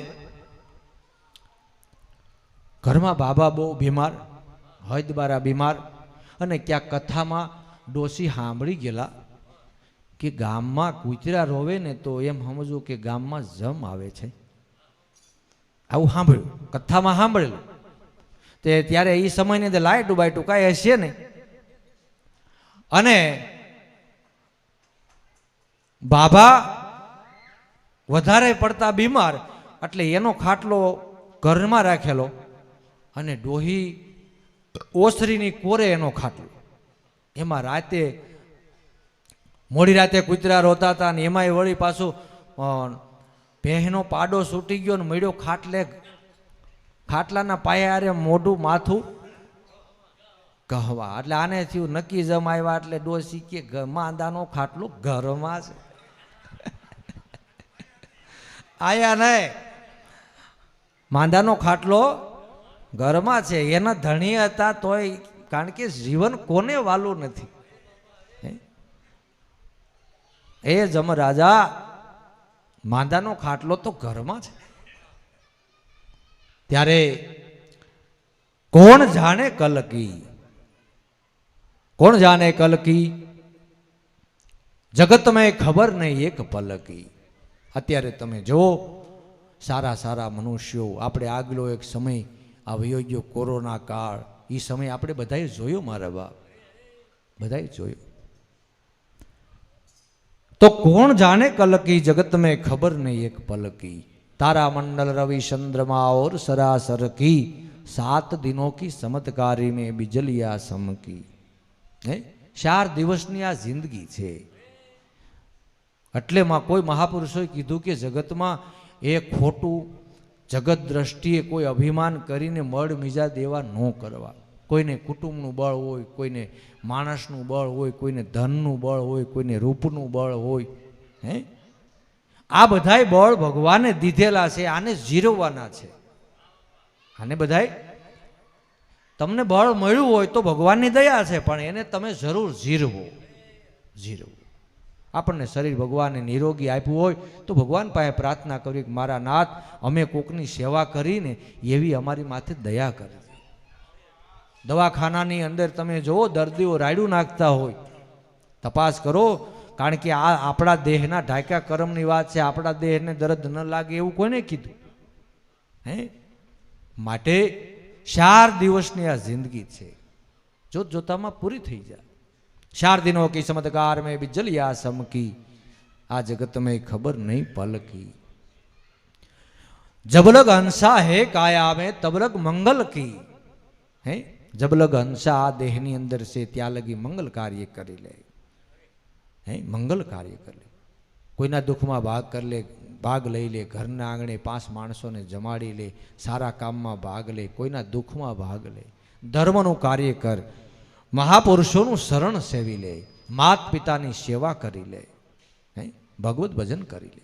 ઘરમાં બાબા બહુ બીમાર, હૈદબારા બીમાર, અને ક્યાંક કથામાં ડોસી સાંભળી ગયેલા કે ગામમાં કૂતરા રોવે ને તો એમ સમજવું કે ગામમાં જમ આવે છે. આવું સાંભળ્યું, કથામાં સાંભળેલું. તે ત્યારે એ સમયની અંદર લાઈટું બાઈટું કાંઈ હશે નહીં. અને બાબા વધારે પડતા બીમાર, એટલે એનો ખાટલો ઘરમાં રાખેલો, અને ડોહી ઓસરીની કોરે એનો ખાટલો. એમાં રાતે મોડી રાતે કૂતરા રોતા હતા, અને એમાંય વળી પાછું ભેંનો પાડો છૂટી ગયો ને મળ્યો ખાટલાના પાયારે મોઢું માથું કહવા. એટલે આને થયું નક્કી જમાવ્યા. એટલે ડોસી કે માંદાનો ખાટલો ઘરમાં છે. આયા નહીં, માંદાનો ખાટલો ઘરમાં છે. એના ધણી હતા તોય, કારણ કે જીવન કોને વાલું નથી. એ જમ રાજા, માંદાનો ખાટલો તો ઘરમાં છે. ત્યારે કોણ જાણે કલકી, કોણ જાણે કલકી, જગત में ખબર નહીં એક પલકી. અત્યારે તમે જુઓ સારા સારા મનુષ્યો, આપણે આગલો એક સમય આ વયો ગયો કોરોના કાળ, એ સમય આપણે બધાએ જોયો મારા બાપ, બધાએ જોયો. તો કોણ જાણે કલકી, જગત में ખબર નહીં એક પલકી. तारा मंडल रवि चंद्रमा और सरासर की 7 दिनों की चमत्कारी में बिजलिया समकी. 4 દિવસની આ જિંદગી છે. એટલે માં કોઈ મહાપુરુષોએ કીધું કે જગતમાં એ ખોટું જગત દ્રષ્ટિએ કોઈ અભિમાન કરીને મળ મીજા દેવા ન કરવા. કોઈને કુટુંબનું બળ હોય, કોઈને માણસનું બળ હોય, કોઈને ધનનું બળ હોય, કોઈને રૂપનું બળ હોય. આ બધાય બળ ભગવાને દીધેલા છે, આને જીરવવાના છે. આને બધાય તમને બળ મળ્યું હોય તો ભગવાનની દયા છે, પણ એને તમે જરૂર જીરવો. આપણને શરીર ભગવાને નિરોગી આપ્યું હોય તો ભગવાન પાસે પ્રાર્થના કરવી કે મારા નાથ, અમે કોકની સેવા કરીને એવી અમારી માથે દયા કરી. દવાખાનાની અંદર તમે જુઓ દર્દીઓ રાયડું નાખતા હોય, તપાસ કરો, કારણ કે આ આપણા દેહના ઢાંક્યા કર્મની વાત છે. આપણા દેહને દર્દ ન લાગે એવું કોઈને કીધું? માટે 4 દિવસની આ જિંદગી છે, જોત જોતામાં પૂરી થઈ જાય. 4 दिनों की चमत्कार में बिजलिया समकी, आ जगत में खबर नहीं पलकी. जबलग हंसा है काया में तबलग मंगल की. जबलग हंसा आ देहनी अंदर से ત્યાં લગી મંગલ કાર્ય કરી લે. મંગલ કાર્ય કરી લે, કોઈના દુઃખમાં ભાગ લઈ લે, ઘરના આંગણે 5 માણસોને જમાડી લે, સારા કામમાં ભાગ લે, કોઈના દુઃખમાં ભાગ લે, ધર્મનું કાર્ય કર, મહાપુરુષોનું શરણ સેવી લે, માત પિતાની સેવા કરી લે, ભગવત ભજન કરી લે.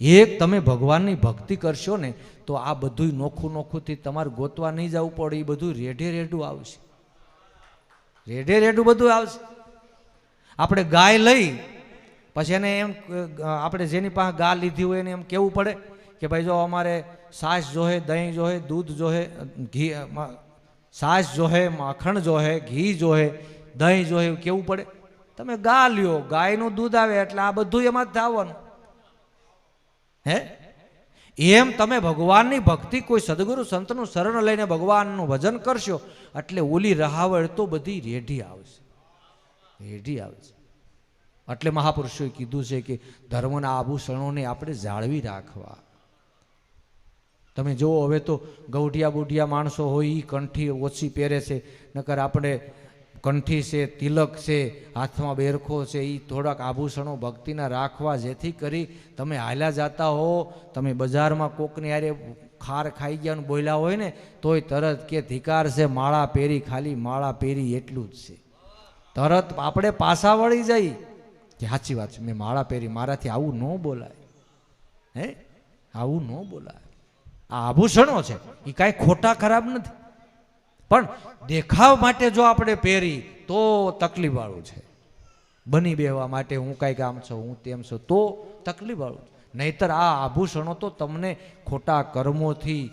એક તમે ભગવાનની ભક્તિ કરશો ને તો આ બધું નોખું નોખુંથી તમારે ગોતવા નહીં જવું પડે. એ બધું રેઢે રેઢું આવશે, રેઢે રેઢું બધું આવશે. આપણે ગાય લઈ પછી એને એમ આપણે જેની પાસે ગા લીધી હોય એને એમ કેવું પડે કે ભાઈ જો અમારે છાશ જોહે, દહીં જોહે, દૂધ જોહે, ઘી, છાશ જોહે, માખણ જોહે, ઘી જોહે, દહીં જોહે, કેવું પડે? તમે ગા લ્યો, ગાયનું દૂધ આવે એટલે આ બધું એમાં જ થવાનું. એમ તમે ભગવાનની ભક્તિ કોઈ સદગુરુ સંતનું શરણ લઈને ભગવાનનું ભજન કરશો એટલે ઓલી રહાવળ તો બધી રેઢી આવશે, રેઢી આવશે. એટલે મહાપુરુષોએ કીધું છે કે ધર્મના આભૂષણોને આપણે જાળવી રાખવા. તમે જુઓ હવે તો ગૌઢિયા બુઢિયા માણસો હોય એ કંઠી ઓછી પહેરે છે, નકર આપણે કંઠી છે, તિલક છે, હાથમાં બેરખો છે, એ થોડાક આભૂષણો ભક્તિના રાખવા, જેથી કરી તમે હાલ્યા જતા હો, તમે બજારમાં કોકની હારે ખાર ખાઈ ગયા બોલ્યા હોય ને તોય તરત કે ધિકાર છે, માળા પહેરી, ખાલી માળા પહેરી એટલું જ છે. તરત આપણે પાછા વળી જઈ કે સાચી વાત છે, મેં માળા પહેરી, મારાથી આવું ન બોલાય, આવું ન બોલાય. આ આભૂષણો છે એ કાંઈ ખોટા ખરાબ નથી, પણ દેખાવ માટે જો આપણે પહેરી તો તકલીફ વાળું છે. બની બેહવા માટે હું કાંઈક આમ છું, હું તેમ છું, તો તકલીફ વાળું છે. નહીતર આ આભૂષણો તો તમને ખોટા કર્મોથી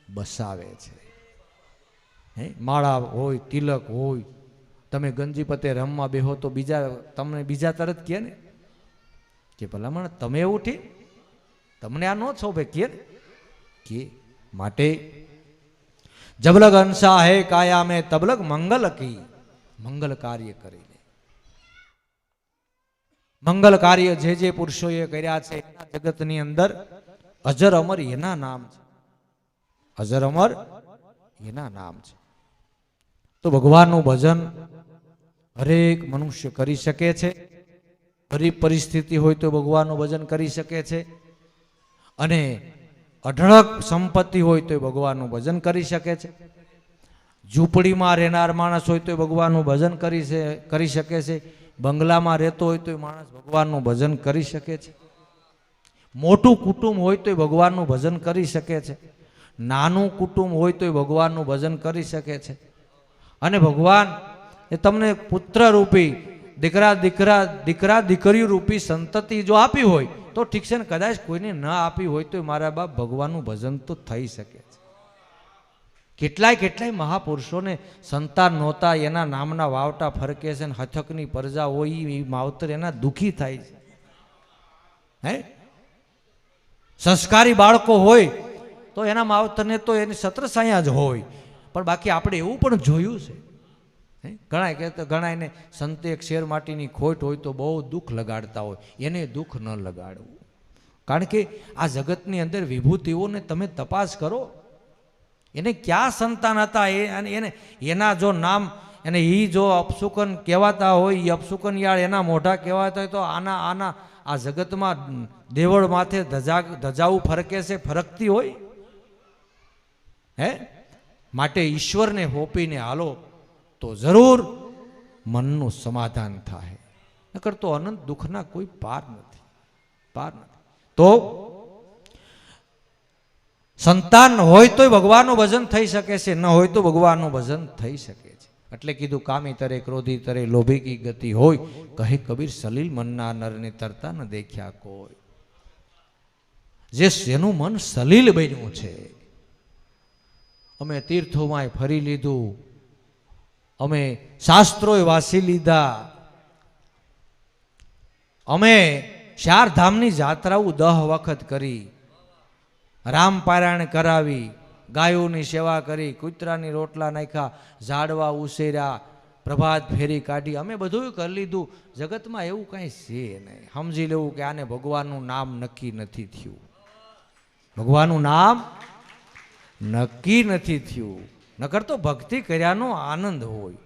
બસાવે છે. માળા હોય, તિલક હોય, તમે ગંજીપતે રમવા બેહો તો તમને બીજા તરત કહે ને કે ભલામણ તમે ઉઠી, તમને આ ન છો ભાઈ કે માટે જબલગ અંશા હે કાયા में તબલગ મંગલ કી. મંગલ કાર્ય કરી લે. મંગલ કાર્ય જે જે પુરુષોએ કર્યા છે જગતની અંદર અજર અમર એના નામ છે, અજર અમર એના નામ છે. તો ભગવાનનું ભજન હરેક મનુષ્ય કરી શકે છે. ગરીબ પરિસ્થિતિ હોય તો ભગવાનનું ભજન કરી શકે છે, અને અઢળક સંપત્તિ હોય તો ભગવાનનું ભજન કરી શકે છે. ઝૂંપડીમાં રહેનાર માણસ હોય તો ભગવાનનું ભજન કરી શકે છે. બંગલામાં રહેતો હોય તો માણસ ભગવાનનું ભજન કરી શકે છે. મોટું કુટુંબ હોય તો ભગવાનનું ભજન કરી શકે છે. નાનું કુટુંબ હોય તો ભગવાનનું ભજન કરી શકે છે. અને ભગવાન એ તમને પુત્ર રૂપી દીકરા દીકરીઓ રૂપી સંતતિ જો આપી હોય તો ઠીક છે ને, કદાચ કોઈને ન આપી હોય તો મારા બાપ ભગવાનનું ભજન તો થઈ શકે છે. કેટલાય મહાપુરુષોને સંતાન નહોતા, એના નામના વાવટા ફરકે છે ને હથકની પરજા હોય એ માવતર એના દુઃખી થાય છે. હે, સંસ્કારી બાળકો હોય તો એના માવતરને તો એની છત્રછાયા જ હોય, પણ બાકી આપણે એવું પણ જોયું છે. ઘણા કહેતા, ઘણા એને સંતે એક શેર માટીની ખોટ હોય તો બહુ દુઃખ લગાડતા હોય, એને દુઃખ ન લગાડવું. કારણ કે આ જગતની અંદર વિભૂતિઓને તમે તપાસ કરો, એને ક્યાં સંતાન હતા, એને એના જો નામ એને એ જો અપશુકન કહેવાતા હોય, એ અપશુકન યાળ એના મોઢા કહેવાતા હોય તો આના આ જગતમાં દેવળ માથે ધજાવું ફરકે છે, ફરકતી હોય. હે, માટે ઈશ્વરને હોપીને હાલો તો જરૂર મનનું સમાધાન થાય, નકર તો અનંત દુઃખના કોઈ પાર નથી. તો સંતાન હોય તોય ભગવાનનું ભજન થઈ શકે છે, ન હોય તો ભગવાનનું ભજન થઈ શકે છે. એટલે કીધું, કામી તરે ક્રોધી તરે લોભી કી ગતિ હોય, કહે કબીર સલીલ મનના નરને તરતા ન દેખ્યા કોઈ. જેનું મન સલીલ બન્યું છે, અમે તીર્થોમાં ફરી લીધું, અમે શાસ્ત્રોએ વાસી લીધા, અમે 4 ધામની જાત્રાઓ 10 વખત કરી, રામ પારાયણ કરાવી, ગાયોની સેવા કરી, કૂતરાની રોટલા નાખ્યા, ઝાડવા ઉછેર્યા, પ્રભાત ફેરી કાઢી, અમે બધું કરી લીધું. જગતમાં એવું કાંઈ છે નહીં. સમજી લેવું કે આને ભગવાનનું નામ નક્કી નથી થયું, ભગવાનનું નામ નક્કી નથી થયું. નકર તો ભક્તિ કર્યાનો આનંદ હોય,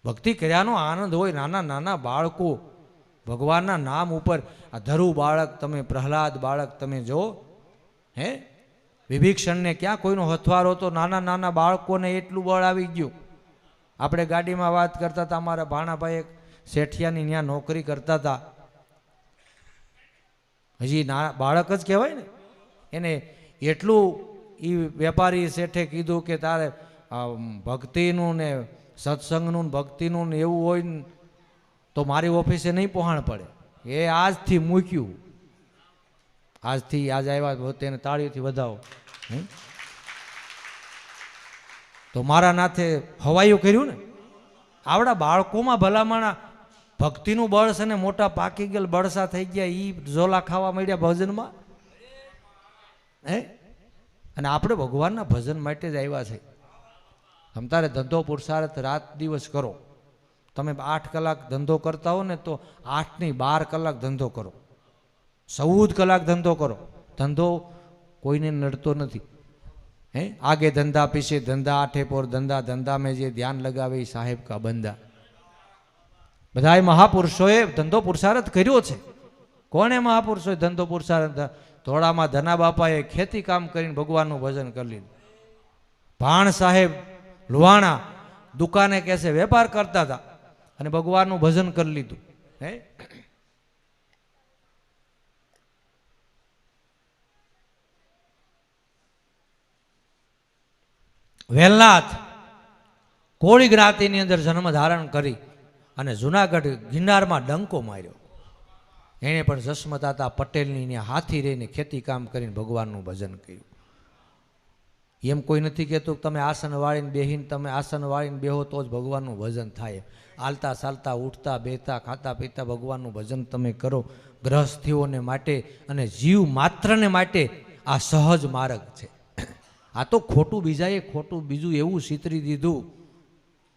ભક્તિ કર્યાનો આનંદ હોય. નાના બાળકો ભગવાનના નામ ઉપર, આ ધરુ બાળક તમે, પ્રહલાદ બાળક તમે જો, હે, વિભીક્ષણને ક્યાં કોઈનો હથવારો હતો, નાના બાળકોને એટલું બળ આવી ગયું. આપણે ગાડીમાં વાત કરતા હતા, અમારા ભાણાભાઈ એક શેઠિયાની ત્યાં નોકરી કરતા હતા, હજી બાળક જ કહેવાય ને, એને એટલું એ વેપારી શેઠે કીધું કે તારે ભક્તિનું ને સત્સંગનું ભક્તિનું ને એવું હોય ને તો મારી ઓફિસે નહીં પહોંચ પડે. એ આજથી મૂક્યું, આજથી આજ આવ્યા તેને તાળીઓથી વધાવો. તો મારા નાથે હવાયું કર્યું ને. આવડા બાળકોમાં ભલામણ ભક્તિનું બળ છે ને, મોટા પાકી ગયેલ બળસા થઈ ગયા, એ ઝોલા ખાવા માંડ્યા ભજનમાં. હે, અને આપણે ભગવાનના ભજન માટે જ આવ્યા છે. તમારે ધંધો પુરુષાર્થ રાત દિવસ કરો. તમે 8 કલાક ધંધો કરતા હો ને તો 8 ની 12 કલાક ધંધો કરો, 14 કલાક ધંધો કરો. ધંધો કોઈને નડતો નથી. હે, આગે ધંધા પીછે ધંધા, આઠે પોર ધંધા, ધંધા મેં જે ધ્યાન લગાવે સાહેબ કા બંદા. બધાય મહાપુરુષોએ ધંધો પુરુષાર્થ કર્યો છે. કોણે મહાપુરુષોએ ધંધો પુરુષાર્થ? ધોળામાં ધના બાપાએ ખેતી કામ કરીને ભગવાનનું ભજન કરી લીધું. ભાણ સાહેબ લુહાણા દુકાને કેસે વેપાર કરતા હતા અને ભગવાનનું ભજન કરી લીધું. હે, વેલનાથ કોળી જ્ઞાતિની અંદર જન્મ ધારણ કરી અને જુનાગઢ ગિરનારમાં ડંકો માર્યો. એણે પણ જસમતાતા પટેલની હાથી રહીને ખેતી કામ કરીને ભગવાનનું ભજન કર્યું. એમ કોઈ નથી કહેતું કે તમે આસન વાળીને બેહીને, તમે આસન વાળીને બેહો તો જ ભગવાનનું ભજન થાય. હાલતા ચાલતા ઉઠતા બેહતા ખાતા પીતા ભગવાનનું ભજન તમે કરો. ગ્રહસ્થીઓને માટે અને જીવ માત્રને માટે આ સહજ માર્ગ છે. આ તો ખોટું બીજાએ ખોટું બીજું એવું ચિતરી દીધું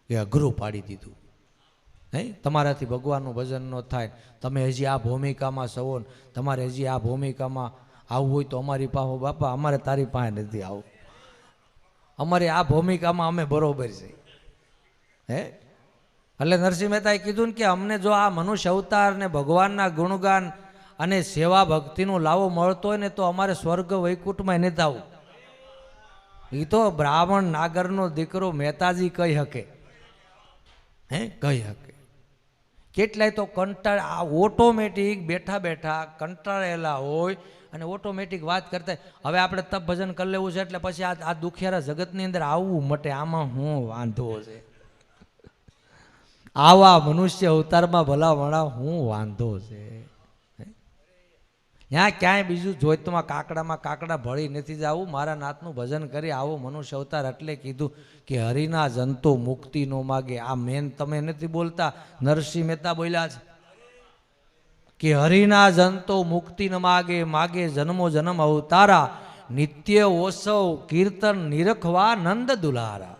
કે અઘરું પાડી દીધું. હે, તમારાથી ભગવાનનું ભજન ન થાય. તમે હજી આ ભૂમિકામાં સવો, તમારે હજી આ ભૂમિકામાં આવવું હોય તો અમારી પાસે, બાપા અમારે તારી પાસે નથી આવું, અમારે આ ભૂમિકામાં અમે બરોબર છે. હે, એટલે નરસિંહ મહેતાએ કીધું ને કે અમને જો આ મનુષ્ય અવતાર ને ભગવાનના ગુણગાન અને સેવા ભક્તિનો લાવો મળતો હોય ને તો અમારે સ્વર્ગ વૈકુંઠમાં નથી આવવું. એ તો બ્રાહ્મણ નાગરનો દીકરો મહેતાજી કહી શકે. હે, કહી શકે. કેટલાય તો આ ઓટોમેટિક બેઠા બેઠા કંટાળેલા હોય અને ઓટોમેટિક વાત કરતા. હવે આપણે તપ ભજન કરી લેવું છે એટલે પછી આ દુખિયારા જગતની અંદર આવવું મટે. આમાં હું વાંધો છે? આવા મનુષ્ય અવતારમાં ભલા વણા હું વાંધો છે. ત્યાં ક્યાંય બીજું જોઈતમાં કાકડા ભળી નથી જવું. મારા નાથનું ભજન કરી આવો મનુષ્ય અવતાર એટલે કીધું કે હરિના જંતો મુક્તિ નો માગે. આ મેન તમે નથી બોલતા, નરસિંહ મહેતા બોલ્યા છે કે હરિના જંતો મુક્તિ ન માગે, માગે જન્મો જન્મ અવતારા, નિત્ય ઓસવ કીર્તન નિરખવા નંદ દુલારા.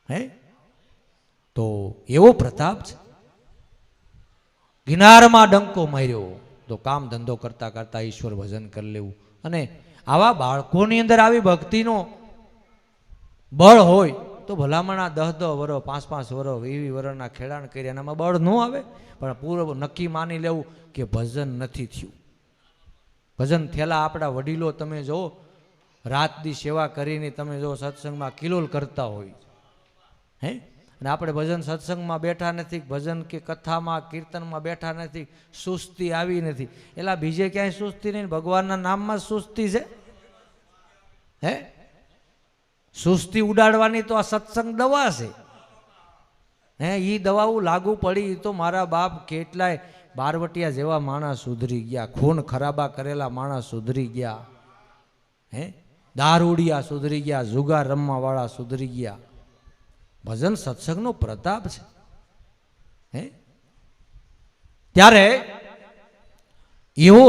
હે તો એવો પ્રતાપ છે. ગિરનારમાં ડંકો માર્યો તો કામ ધંધો કરતા કરતા ઈશ્વર ભજન કરી લેવું. અને આવા બાળકોની અંદર આવી ભક્તિનો બળ હોય તો ભલામણા 10-10 વર્ષ 5-5 વર્ષ 20 વર્ષના ખેડાણ કરી એનામાં બળ ન આવે. પણ પૂર્વ નક્કી માની લેવું કે ભજન નથી થયું. ભજન થયેલા આપણા વડીલો તમે જો રાત દી સેવા કરીને તમે જો સત્સંગમાં કિલોલ કરતા હોય. હે અને આપણે ભજન સત્સંગમાં બેઠા નથી, ભજન કે કથામાં કીર્તનમાં બેઠા નથી, સુસ્તી આવી નથી. એલા બીજે ક્યાંય સુસ્તી નહીં, ભગવાનના નામમાં સુસ્તી છે. હે સુસ્તી ઉડાડવાની તો આ સત્સંગ દવા છે. હે એ દવાઓ લાગુ પડી તો મારા બાપ કેટલાય બારવટિયા જેવા માણસ સુધરી ગયા, ખૂન ખરાબા કરેલા માણસ સુધરી ગયા, હે દારૂડિયા સુધરી ગયા, જુગાર રમવા વાળા સુધરી ગયા. ભજન સત્સંગનો પ્રતાપ છે. હે ત્યારે એવો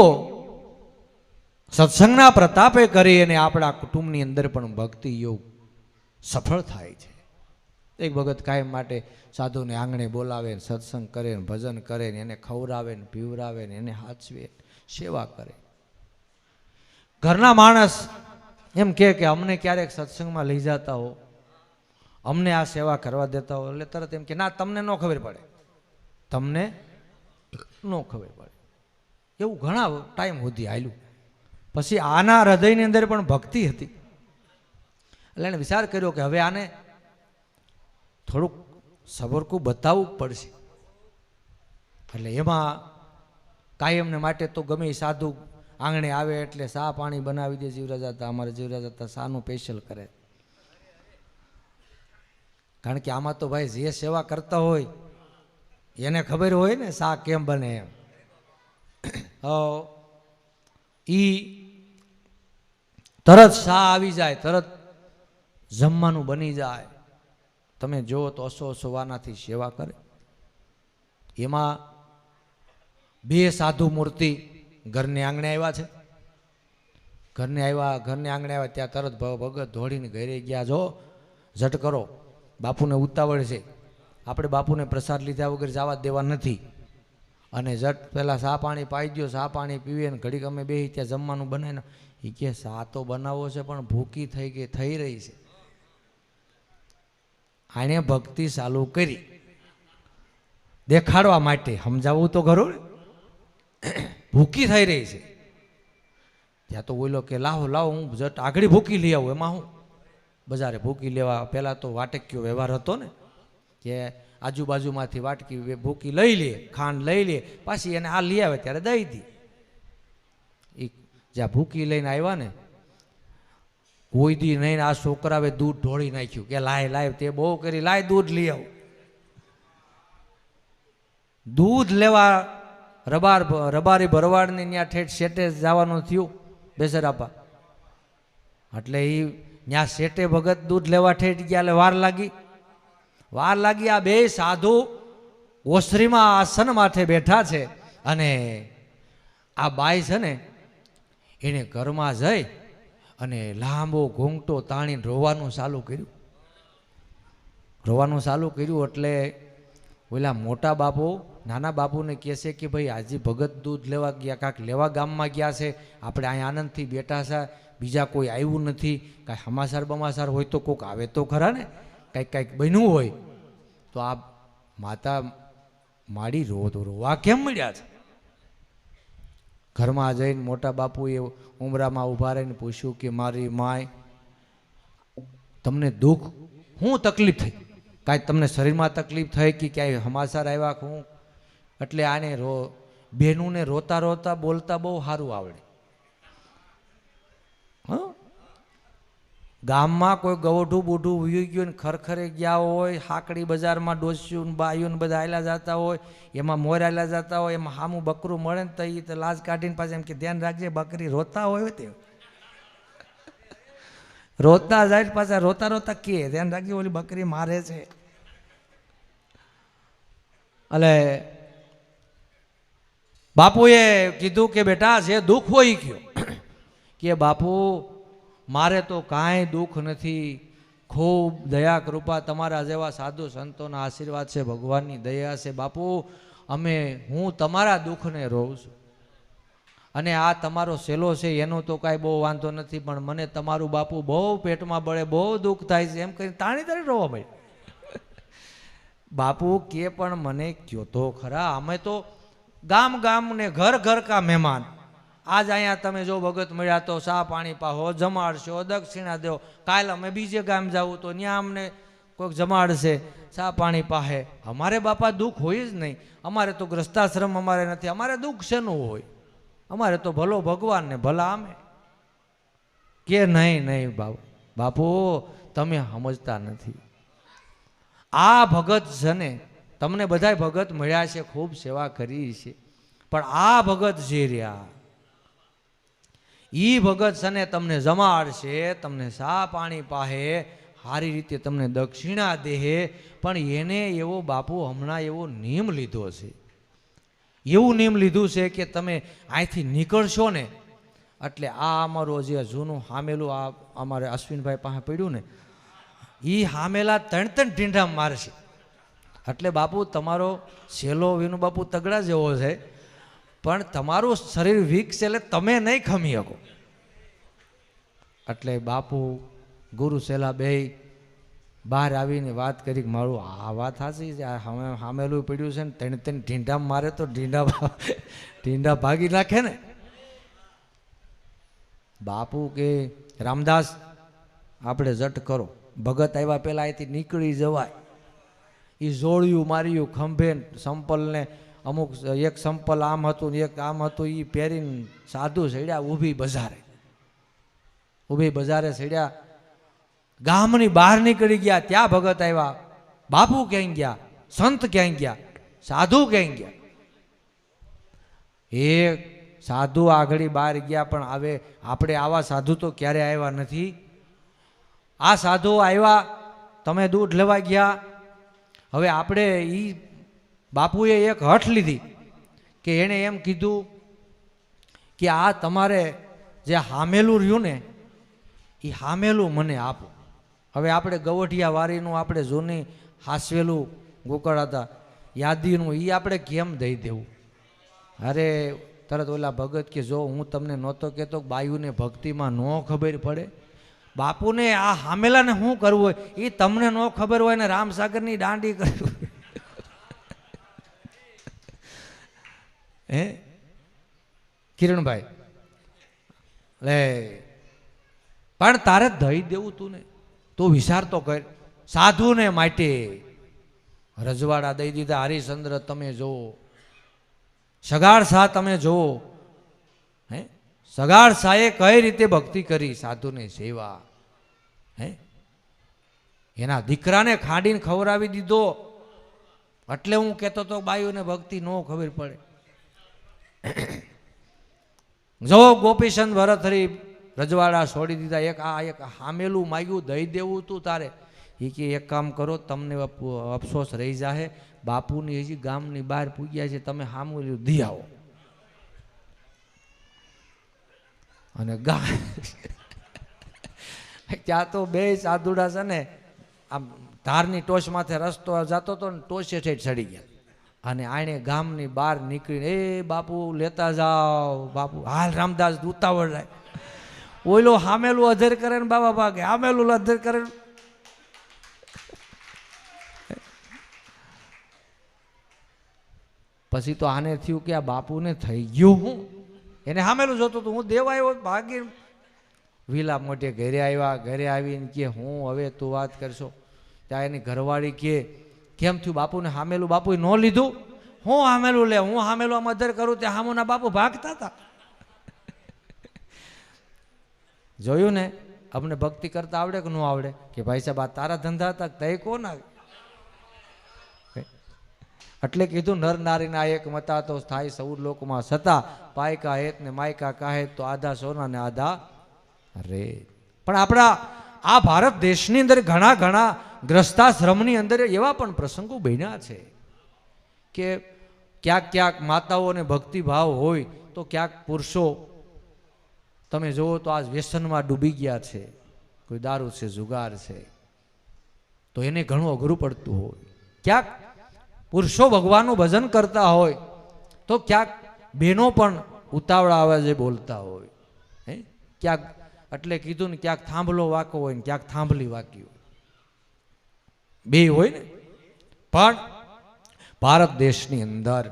સત્સંગના પ્રતાપે કરી અને આપણા કુટુંબની અંદર પણ ભક્તિ યોગ સફળ થાય છે. એક ભગત કાયમ માટે સાધુને આંગણે બોલાવે, સત્સંગ કરે, ભજન કરે, એને ખવડાવે ને પીવડાવે ને એને હાચવે, સેવા કરે. ઘરના માણસ એમ કે અમને ક્યારેક સત્સંગમાં લઈ જતા હો, અમને આ સેવા કરવા દેતા હો. એટલે તરત એમ કે ના, તમને ન ખબર પડે, તમને ન ખબર પડે. એવું ઘણા ટાઈમ સુધી હાલ્યું. પછી આના હૃદયની અંદર પણ ભક્તિ હતી. એટલે એને વિચાર કર્યો કે હવે આને થોડુંક સબરકું બતાવવું પડશે. એટલે એમાં કાયમને માટે તો ગમે સાધુ આંગણે આવે એટલે ચા પાણી બનાવી દે. જીવરાજ હતા, અમારે જીવરાજ હતા, શાનું સ્પેશિયલ કરે. કારણ કે આમાં તો ભાઈ જે સેવા કરતા હોય એને ખબર હોય ને શા કેમ બને એમ. ઈ તરત શા આવી જાય, તરત જમવાનું બની જાય. તમે જુઓ તો અસો વાનાથી સેવા કરે. એમાં 2 સાધુ મૂર્તિ ઘરને આંગણે આવ્યા છે. ઘરને આંગણે આવ્યા ત્યાં તરત ભગત દોડીને ઘરે ગયા. જો ઝટ કરો, બાપુને ઉતાવળ છે, આપણે બાપુને પ્રસાદ લીધા વગર જવા દેવા નથી. અને ઝટ પહેલાં ચા પાણી પાઈ દો. ચા પાણી પીવે ને ઘડીક અમે બેસી ત્યાં જમવાનું બનાવીને. એ કે ચા તો બનાવો છે પણ ભૂખી થઈ રહી છે. આને ભક્તિ ચાલુ કરી દેખાડવા માટે, સમજાવવું તો ખરું ને. ભૂખી થઈ રહી છે ત્યાં તો બોલો કે લાવો હું જટ આગળ ભૂકી લઈ આવું. એમાં હું બજારે ભૂકી લેવા પહેલાં તો વાટક્યો વ્યવહાર હતો ને, કે આજુબાજુમાંથી વાટકી ભૂકી લઈ લે, ખાંડ લઈ લે, પાછી એને આ લઈ આવે ત્યારે દઈ દી. એ જ્યાં ભૂકી લઈને આવ્યા ને, કોઈ દી નહીં આ છોકરાએ દૂધ ઢોળી નાખ્યું કે લાય તે બહુ કરી, લાય દૂધ લઈ આવું. દૂધ લેવા રબારી ભરવાડની ત્યાં ઠેઠ શેટે જવાનું થયું બેસરાપા. એટલે એ ત્યાં શેટે ભગત દૂધ લેવા ઠેઠ ગયા. એટલે વાર લાગી. આ 2 સાધુ ઓસરીમાં આસન માથે બેઠા છે. અને આ બાઈ છે ને એને ઘરમાં જઈ અને લાંબો ઘૂંઘટો તાણીને રોવાનું ચાલુ કર્યું. એટલે ઓલા મોટા બાપુ નાના બાપુને કહે છે કે ભાઈ આજે ભગત દૂધ લેવા ગયા, કાંઈક લેવા ગામમાં ગયા છે, આપણે અહીંયા આનંદથી બેઠા છે, બીજા કોઈ આવ્યું નથી, કાંઈ સમાચાર હોય તો કોઈક આવે તો ખરા ને, કાંઈક બન્યું હોય તો. આ માતા માડી રોવા કેમ મળ્યા છે? ઘરમાં જઈને મોટા બાપુએ ઉમરામાં ઊભા રહીને પૂછ્યું કે મારી માય, તમને દુઃખ શું તકલીફ થઈ? કાંઈ તમને શરીરમાં તકલીફ થઈ કે ક્યાંય સમાચાર આવ્યા હું? એટલે આને બહેનોને રોતા રોતા બોલતા બહુ સારું આવડે. ગામમાં કોઈ ગવઢું બૂઢું વી ગયું ને ખરખરે ગયા હોય, હાકડી બજારમાં ડોસ્યું બાયું બધા આયલા જતા હોય, એમાં મોર આયલા જતા હોય, એમાં હામું બકરું મળે ને તો એ તો લાજ કાઢીને પાછા એમ કે ધ્યાન રાખજે બકરી રોતા હોય તે રોતા જાય પાછા રોતા રોતા કે ધ્યાન રાખજે ઓલી બકરી મારે છે. એટલે બાપુએ કીધું કે બેટા જે દુઃખ હોય ગયો કે બાપુ મારે તો કાંઈ દુઃખ નથી, ખૂબ દયા કૃપા તમારા જેવા સાધુ સંતોના આશીર્વાદ છે, ભગવાનની દયા છે બાપુ, હું તમારા દુઃખને રોઉં છું અને આ તમારો સેલો છે એનો તો કાંઈ બહુ વાંધો નથી, પણ મને તમારું બાપુ બહુ પેટમાં બળે, બહુ દુઃખ થાય છે એમ કરીને તાણી તાણી રોવા મળે. બાપુ કે પણ મને કયો તો ખરા, અમે તો ગામ ગામ ને ઘર ઘર કા મહેમાન, આજ અહીંયા તમે જો ભગત મળ્યા તો ચા પાણી પાહો, જમાડશો, દક્ષિણા દો, કાલ અમે બીજે ગામ જાવું તો ત્યાં અમને કોઈક જમાડશે, ચા પાણી પાહે. અમારે બાપા દુઃખ હોય જ નહીં, અમારે તો ગ્રસ્તાશ્રમ અમારે નથી, અમારે દુઃખ શેનું હોય, અમારે તો ભલો ભગવાન ને ભલા અમે. કે નહીં બાપુ તમે સમજતા નથી, આ ભગત છે ને તમને બધાય ભગત મળ્યા છે, ખૂબ સેવા કરી છે, પણ આ ભગત જે રહ્યા ઈ ભગત છે ને તમને જમાડશે, તમને ચા પાણી પાહે, સારી રીતે તમને દક્ષિણા દેહે, પણ એને એવો બાપુ હમણાં એવો નિયમ લીધો છે, એવું નિયમ લીધું છે કે તમે અહીંથી નીકળશો ને એટલે આ અમારું જે જૂનું હામેલું આ અમારે અશ્વિનભાઈ પાસે પડ્યું ને એ હામેલા 3 ઢીંઢા મારશે. એટલે બાપુ તમારો સેલો વિનુ બાપુ તગડા જેવો છે, પણ તમારું શરીર વીક છે એટલે તમે નહીં ખમી શકો. એટલે બાપુ ગુરુ સેલા બે બહાર આવીને વાત કરી કે મારું આ વાત સાચી છે, આ હામેલું પડ્યું છે ને 3 ઢીંઢા મારે તો ઢીંઢા ભાગી નાખે ને. બાપુ કે રામદાસ આપણે જટ કરો, ભગત આવ્યા પહેલા અહીંથી નીકળી જવાય. એ જોડ્યું માર્યું ખંભે સંપલને, અમુક એક સંપલ આમ હતું ને એક આમ હતું, એ પહેરીને સાધુ સડ્યા ઊભી બજારે સડ્યા, ગામની બહાર નીકળી ગયા. ત્યાં ભગત આવ્યા, બાપુ ક્યાંય ગયા, સંત ક્યાંય ગયા, સાધુ ક્યાંય ગયા. એક સાધુ આગળ બહાર ગયા, પણ હવે આપણે આવા સાધુ તો ક્યારે આવ્યા નથી. આ સાધુ આવ્યા, તમે દૂધ લેવા ગયા, હવે આપણે ઈ બાપુએ એક હઠ લીધી કે એણે એમ કીધું કે આ તમારે જે હામેલું રહ્યું ને એ હામેલું મને આપો. હવે આપણે ગવઠિયા વારીનું આપણે જૂની હાસવેલું ગોકળ હતા યાદીનું એ આપણે કેમ દઈ દેવું. અરે તરત ઓલા ભગત કે જો હું તમને નહોતો કહેતો બાયુને ભક્તિમાં ન ખબર પડે, બાપુને આ હામેલાને શું કરવું હોય એ તમને ન ખબર હોય ને રામસાગરની દાંડી કરવી હે કિરણભાઈ લે, પણ તારે દઈ દેવું તું ને, તું વિચાર તો કર. સાધુને માટે રજવાડા દઈ દીધા. હરિશ્ચંદ્ર તમે જુઓ, સગાડ શાહ તમે જુઓ, હે સગાડ શાહે કઈ રીતે ભક્તિ કરી, સાધુની સેવા. હે એના દીકરાને ખાંડીને ખવડાવી દીધો. એટલે હું કહેતો તો બાયુને ભક્તિ ન ખબર પડે. જો ગોપીચંદ ભરતહરી રજવાડા છોડી દીધા. એક હામેલું માગ્યું દઈ દેવું તું તારે. એ કે એક કામ કરો, તમને અફસોસ રહી જાય, બાપુની હજી ગામની બહાર પૂગ્યા છે, તમે હામેલું દી આવો. અને ત્યાં તો બે સાધુડા છે ને આમ ધારની ટોચ માથે રસ્તો જતો હતો ને ટોચે ઠેઠ ચડી ગયા, અને આણે ગામની બહાર નીકળીને એ બાપુ લેતા જાઓ, બાપુ હાલ રામદાસ ઉતાવળ જાય. ઓઈલો હામેલું અધર કરે ને બાબા ભાગે, હામેલું અધર કરે. પછી તો આને થયું કે આ બાપુને થઈ ગયું હું, એને હામેલું જોતું હતું, હું દેવા આવ્યો ભાગી વિલા મોટે ઘરે આવ્યા. ઘરે આવીને કે હું હવે તું વાત કરશો. ત્યાં એની ઘરવાળી કે કેમ થયું બાપુને હામેલું, બાપુએ ન લીધું. હું હામેલું લે, હું હામેલું આમ અધર કરું ત્યાં હામુના બાપુ ભાગતા હતા. જોયું ને, અમને ભક્તિ કરતા આવડે કે ન આવડે? કે ભાઈ સાહેબ આ તારા ધંધા હતા તે કોણ આવે? એટલે કીધું નર નારીના એક મતા તો થાય સૌ લોકમાં સતા, પાયકા હેત ને માયકા કાહેત તો આધા સોના ને આધા રે. પણ આપણા આ ભારત દેશની અંદર ઘણા ઘણા ગ્રસ્તાશ્રમની અંદર એવા પણ પ્રસંગો બન્યા છે કે ક્યાંક ક્યાંક માતાઓને ભક્તિભાવ હોય તો ક્યાંક પુરુષો તમે જુઓ તો આજ વ્યસનમાં ડૂબી ગયા છે. કોઈ દારૂ છે, જુગાર છે, તો એને ઘણું અઘરું પડતું હોય. ક્યાંક પુરુષો ભગવાનનું ભજન કરતા હોય તો ક્યાંક બહેનો પણ ઉતાવળા અવાજે બોલતા હોય. ક્યાંક એટલે કીધું ને ક્યાંક થાંભલો વાંકો હોય ને ક્યાંક થાંભલી વાંકી હોય, બે હોય ને. પણ ભારત દેશની અંદર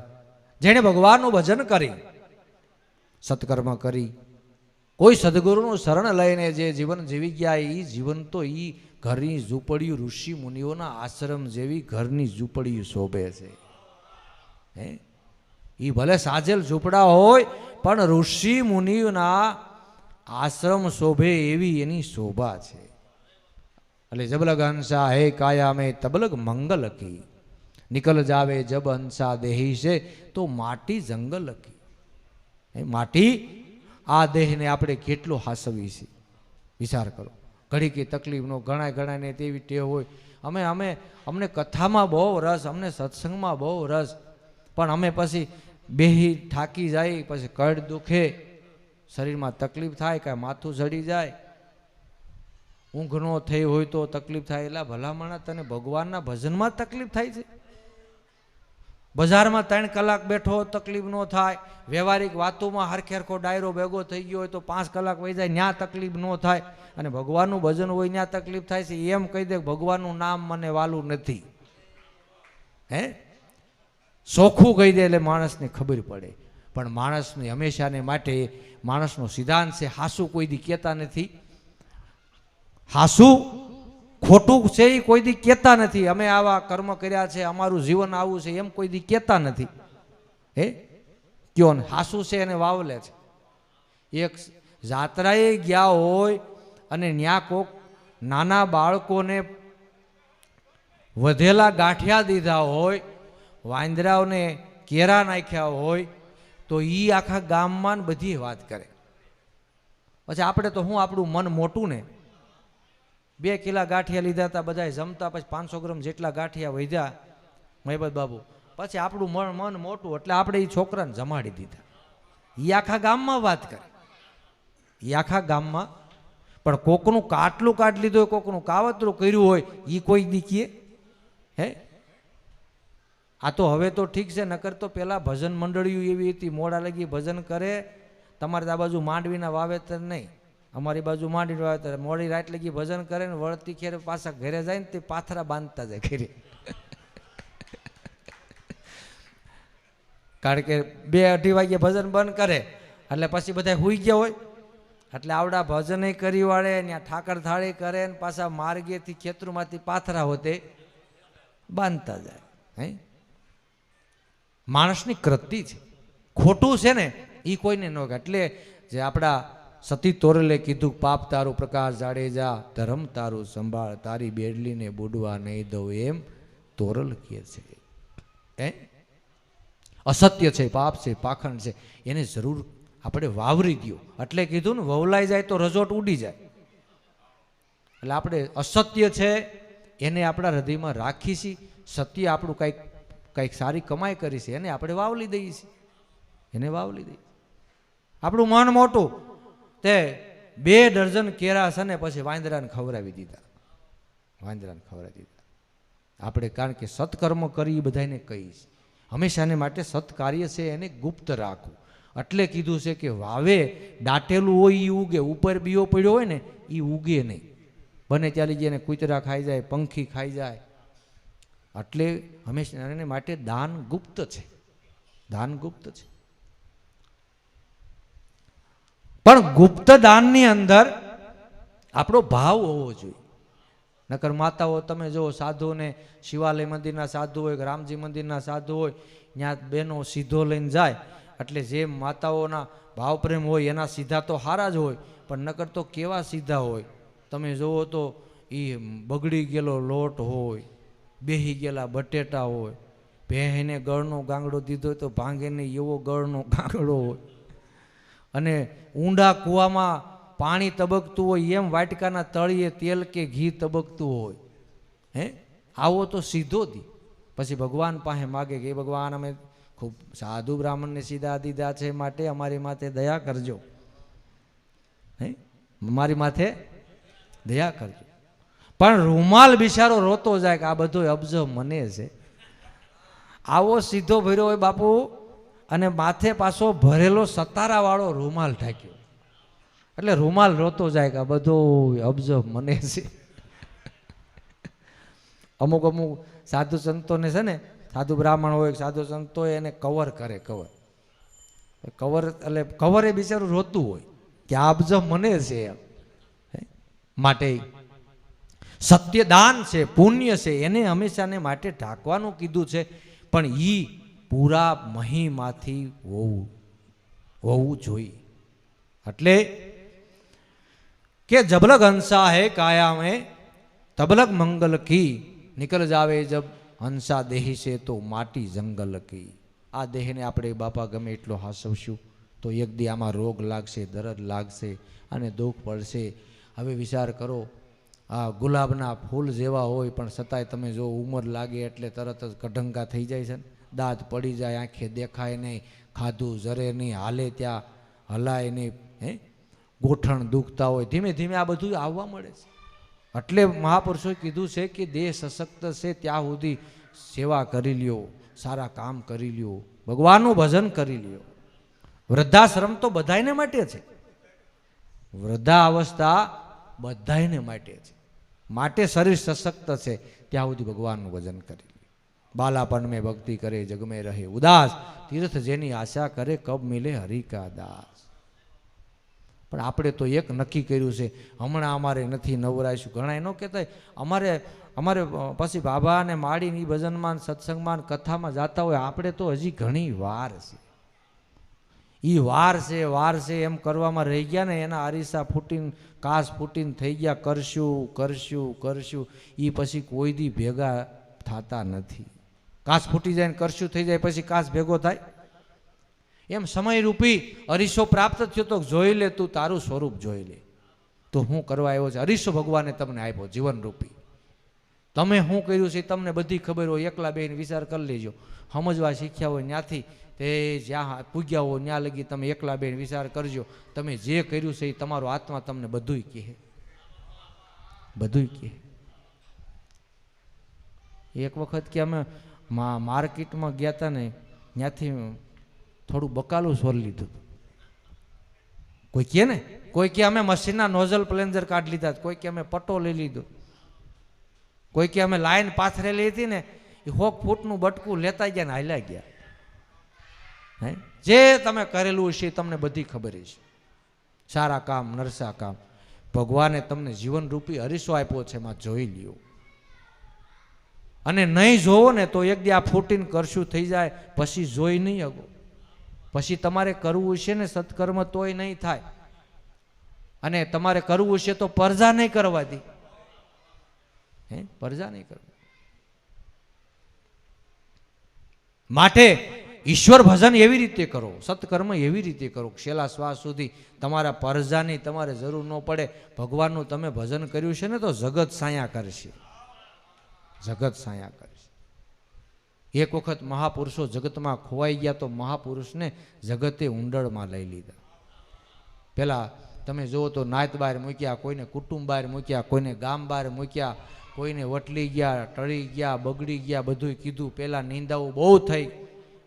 જેણે ભગવાનનું ભજન કરી, સત્કર્મ કરી, કોઈ સદગુરુનું શરણ લઈને જે જીવન જીવી ગયા, એ જીવન તો એ ઘરની ઝૂંપડીયું ઋષિ મુનિઓના આશ્રમ જેવી ઘરની ઝૂંપડીયું શોભે છે. એ ભલે સાજેલ ઝૂંપડા હોય પણ ઋષિ મુનિઓના આશ્રમ શોભે એવી એની શોભા છે. એટલે જબલગ હંસા હે કાયા મેં તબલગ મંગલ કી, નિકલ જાવે જબ હંસા દેહી છે તો માટી જંગલ કી. માટી આ દેહને આપણે કેટલું હાસવી છે વિચાર કરો. ઘડી કે તકલીફનો ઘણા તેવી ટેવ હોય. અમને કથામાં બહુ રસ, અમને સત્સંગમાં બહુ રસ, પણ અમે પછી બેહી થાકી જાય, પછી કડ દુખે, શરીરમાં તકલીફ થાય, કાંઈ માથું ચડી જાય, ઊંઘ ન થઈ હોય તો તકલીફ થાય. એટલે ભલામણા તને ભગવાનના ભજનમાં તકલીફ થાય છે? બજારમાં 3 કલાક બેઠો તકલીફ ન થાય, વ્યવહારિક વાતોમાં હરખે હરખો ડાયરો ભેગો થઈ ગયો હોય તો 5 કલાક વહી જાય, ત્યાં તકલીફ ન થાય. અને ભગવાનનું ભજન હોય ત્યાં તકલીફ થાય છે. એમ કહી દે ભગવાનનું નામ મને વાલું નથી, ચોખ્ખું કહી દે એટલે માણસને ખબર પડે. પણ માણસને હંમેશાને માટે માણસનો સિદ્ધાંત છે, હાસું કોઈ દી કહેતા નથી. હાસું ખોટું છે એ કોઈ દી કહેતા નથી. અમે આવા કર્મ કર્યા છે, અમારું જીવન આવું છે, એમ કોઈ દી કહેતા નથી. કયો ને હાસું છે એને વાવલે છે. એક જાત્રાએ ગયા હોય અને ન્યા કોક નાના બાળકોને વધેલા ગાંઠિયા દીધા હોય, વાંદરાઓને કેરા નાખ્યા હોય, તો એ આખા ગામમાં બધી વાત કરે. પછી આપણે તો હું આપણું મન મોટું ને, 2 કિલા ગાંઠિયા લીધા હતા, બધા જમતા, પછી 500 ગ્રામ જેટલા ગાંઠિયા વધ્યા મહેબત બાબુ, પછી આપણું મન મોટું એટલે આપણે એ છોકરાને જમાડી દીધા. એ આખા ગામમાં વાત કરે, એ આખા ગામમાં. પણ કોકનું કાટલું કાઢ લીધું હોય, કોકનું કાવતરું કર્યું હોય, એ કોઈ દીકીએ? આ તો હવે તો ઠીક છે, નકર તો પેલા ભજન મંડળીઓ એવી હતી, મોડા લગી ભજન કરે. તમારે આ બાજુ માંડવીના વાવેતર નહીં, અમારી બાજુ માંડવી વાવેતર, મોડી રાત લગી ભજન કરે ને વળતી ખેર પાછા ઘરે જાય ને તે પાથરા બાંધતા જાય ઘરે. કારણ કે 2-2:30 વાગે ભજન બંધ કરે એટલે પછી બધા હુઈ ગયા હોય, એટલે આવડા ભજન કરી વાળે ત્યાં ઠાકર થાળી કરે ને પાછા માર્ગેથી ખેતરમાંથી પાથરા હોતે બાંધતા જાય. માણસની કૃતિ છે, ખોટું છે ને એ કોઈને ન કહે. એટલે જે આપણા સતી તોરલે કીધું, પાપ તારું પ્રકાશ જાડેજા, ધર્મ તારું સંભાળ, તારી બેડલીને બુડવા નહીં દઉં, એમ તોરલ કહે છે. અસત્ય છે, પાપ છે, પાખંડ છે, એને જરૂર આપણે વાવરી દો. એટલે કીધું ને વવલાઈ જાય તો રજોટ ઉડી જાય. એટલે આપણે અસત્ય છે એને આપણા હૃદયમાં રાખી છીએ, સત્ય આપણું કંઈક સારી કમાઈ કરી છે એને આપણે વાવલી દઈએ છીએ, એને વાવલી દઈએ. આપણું મન મોટું, તે 2 ડઝન કેરા છે ને પછી વાંદરાને ખવડાવી દીધા, વાંદરાને ખવડાવી દીધા. આપણે કારણ કે સત્કર્મ કરી એ બધાને કહીશ, હંમેશાને માટે સત્કાર્ય છે એને ગુપ્ત રાખવું. એટલે કીધું છે કે વાવે દાટેલું હોય એ ઉગે, ઉપર બીઓ પડ્યો હોય ને એ ઉગે નહીં. બને ત્યાં લઈ જઈને કૂતરા ખાઈ જાય, પંખી ખાઈ જાય. એટલે હંમેશા એને માટે દાન ગુપ્ત છે, દાન ગુપ્ત છે. પણ ગુપ્ત દાનની અંદર આપણો ભાવ હોવો જોઈએ. નકર માતાઓ તમે જો સાધુને શિવાલય મંદિરના સાધુ હોય કે રામજી મંદિરના સાધુ હોય, ત્યાં બેનો સીધો લઈને જાય. એટલે જે માતાઓના ભાવ પ્રેમ હોય એના સીધા તો સારા જ હોય, પણ નકર તો કેવા સીધા હોય. તમે જુઓ તો એ બગડી ગયેલો લોટ હોય, બેહી ગયેલા બટેટા હોય, ભેંને ગળનો ગાંગડો દીધો હોય તો ભાંગે નહીં એવો ગળનો ગાંગડો હોય, અને ઊંડા કૂવામાં પાણી તબકતું હોય એમ વાટકાના તળિયે તેલ કે ઘી તબકતું હોય. હે આવો તો સીધો દી. પછી ભગવાન પાસે માગે કે ભગવાન અમે ખૂબ સાધુ બ્રાહ્મણને સીધા દીધા છે, માટે અમારી માથે દયા કરજો. હે મારી માથે દયા કરજો. પણ રૂમાલ બિચારો રોતો જાય કે આ બધો અબજ મને છે. આવો સીધો ભર્યો હોય બાપુ, અને માથે પાછો ભરેલો સતારાવાળો રૂમાલ ઢાંક્યો, એટલે રૂમાલ રોતો જાય કે આ બધો અબજ મને છે. અમુક અમુક સાધુ સંતોને છે ને, સાધુ બ્રાહ્મણ હોય સાધુ સંતો એને કવર કરે, કવર એટલે કવર એ બિચારું રોતું હોય કે આ અબજ મને છે. માટે સત્યદાન છે, પુણ્ય છે, એને હંમેશાને માટે ઢાંકવાનું કીધું છે, પણ ઈ પૂરા મહીમાંથી હોવું જોઈએ. એટલે કે જબલગ હંસા હે કાયા में तबलग मंगल की निकल जावे जब हंसा देही से तो माटी जंगल की. આ દેહને આપણે બાપા ગમે એટલો હાસવશું તો એક દી આમાં રોગ લાગશે, દર્દ લાગશે અને દુઃખ પડશે. હવે વિચાર કરો, આ ગુલાબના ફૂલ જેવા હોય પણ છતાંય તમે જો ઉંમર લાગે એટલે તરત જ કઢંગા થઈ જાય છે, દાંત પડી જાય, આંખે દેખાય નહીં, ખાધું જરે નહીં, હાલે ત્યાં હલાય નહીં, હે ગોઠણ દુખતા હોય, ધીમે ધીમે આ બધું આવવા મળે છે. એટલે મહાપુરુષોએ કીધું છે કે દેહ સશક્ત છે ત્યાં સુધી સેવા કરી લ્યો, સારા કામ કરી લ્યો, ભગવાનનું ભજન કરી લ્યો. વૃદ્ધાશ્રમ તો બધાને માટે છે, વૃદ્ધા અવસ્થા બધાને માટે છે. માટે શરીર સશક્ત છે ત્યાં સુધી ભગવાનનું ભજન કરી લ્યો. બાલાપન મેં ભક્તિ કરે જગ में રહે ઉદાસ, તીર્થ જેની આશા કરે કબ મિલે હરિ કા દાસ. પણ આપણે તો એક નક્કી કર્યું છે, હમણાં અમારે નથી નવરાઈશું. ઘણા એનો કહેતા અમારે પછી બાબા અને માળીની ભજનમાં સત્સંગમાં કથામાં જાતા હોય, આપણે તો હજી ઘણી વાર છે. એ વાર છે એમ કરવામાં રહી ગયા ને, એના અરીસા ફૂટીને કાસ ફૂટીને થઈ ગયા, કરશું એ પછી કોઈ દી ભેગા થતા નથી. કાસ ફૂટી જાય ને કરશું થઈ જાય પછી કાસ ભેગો થાય? એમ સમયરૂપી અરીસો પ્રાપ્ત થયો તો જોઈ લે, તું તારું સ્વરૂપ જોઈ લે, તો હું કરવા આવ્યો છે. અરીસો ભગવાને તમને આપ્યો જીવનરૂપી. તમે શું કર્યું છે તમને બધી ખબર હોય, એકલા બેન વિચાર કરી લેજો. સમજવા શીખ્યા હોય ત્યાંથી તે જ્યાં પૂગ્યા હોય ત્યાં લગી તમે એકલા બેન વિચાર કરજો. તમે જે કર્યું છે એ તમારો આત્મા તમને બધુંય કહે. એક વખત કે અમે માર્કેટમાં ગયા હતા ને, ત્યાંથી થોડું બકાલું સોર લીધું. કોઈ કે અમે મશીનના નોઝલ પ્લેન્જર કાઢી લીધા, કોઈ કે અમે પટ્ટો લઈ લીધો, કોઈ કે અમે લાઈન પાથરેલી હતી ને એ 100 ફૂટનું બટકું લેતા ગયા ને હાલ્યા ગયા. જે તમે કરેલું છે તમને બધી ખબર છે, સારા કામ નરસા કામ. ભગવાને તમને જીવન રૂપી અરીસો આપ્યો છે, એમાં જોઈ લ્યો. અને નહીં જોવો ને તો એક દી આ ફૂટીને કરશું થઈ જાય, પછી જોઈ નહીં અગો. પછી તમારે કરવું છે ને સત્કર્મ તોય નહીં થાય, અને તમારે કરવું છે તો પરજા નહીં કરવા દી, પરજા નહીં કરવા. માટે ઈશ્વર ભજન એવી રીતે કરો, સત્કર્મ એવી રીતે કરો, છેલ્લા શ્વાસ સુધી તમારા પરજાની તમારે જરૂર ન પડે. ભગવાનનું તમે ભજન કર્યું છે ને તો જગત સાયા કરશે, જગત સાયા કરશે. એક વખત મહાપુરુષો જગતમાં ખોવાઈ ગયા તો મહાપુરુષને જગતે ઊંડળમાં લઈ લીધા. પેલા તમે જુઓ તો નાત બહાર મૂક્યા, કોઈને કુટુંબ બહાર મૂક્યા, કોઈને ગામ બહાર મૂક્યા, કોઈને વટલી ગયા, ટળી ગયા, બગડી ગયા, બધું કીધું. પેલા નિંદાઓ બહુ થઈ,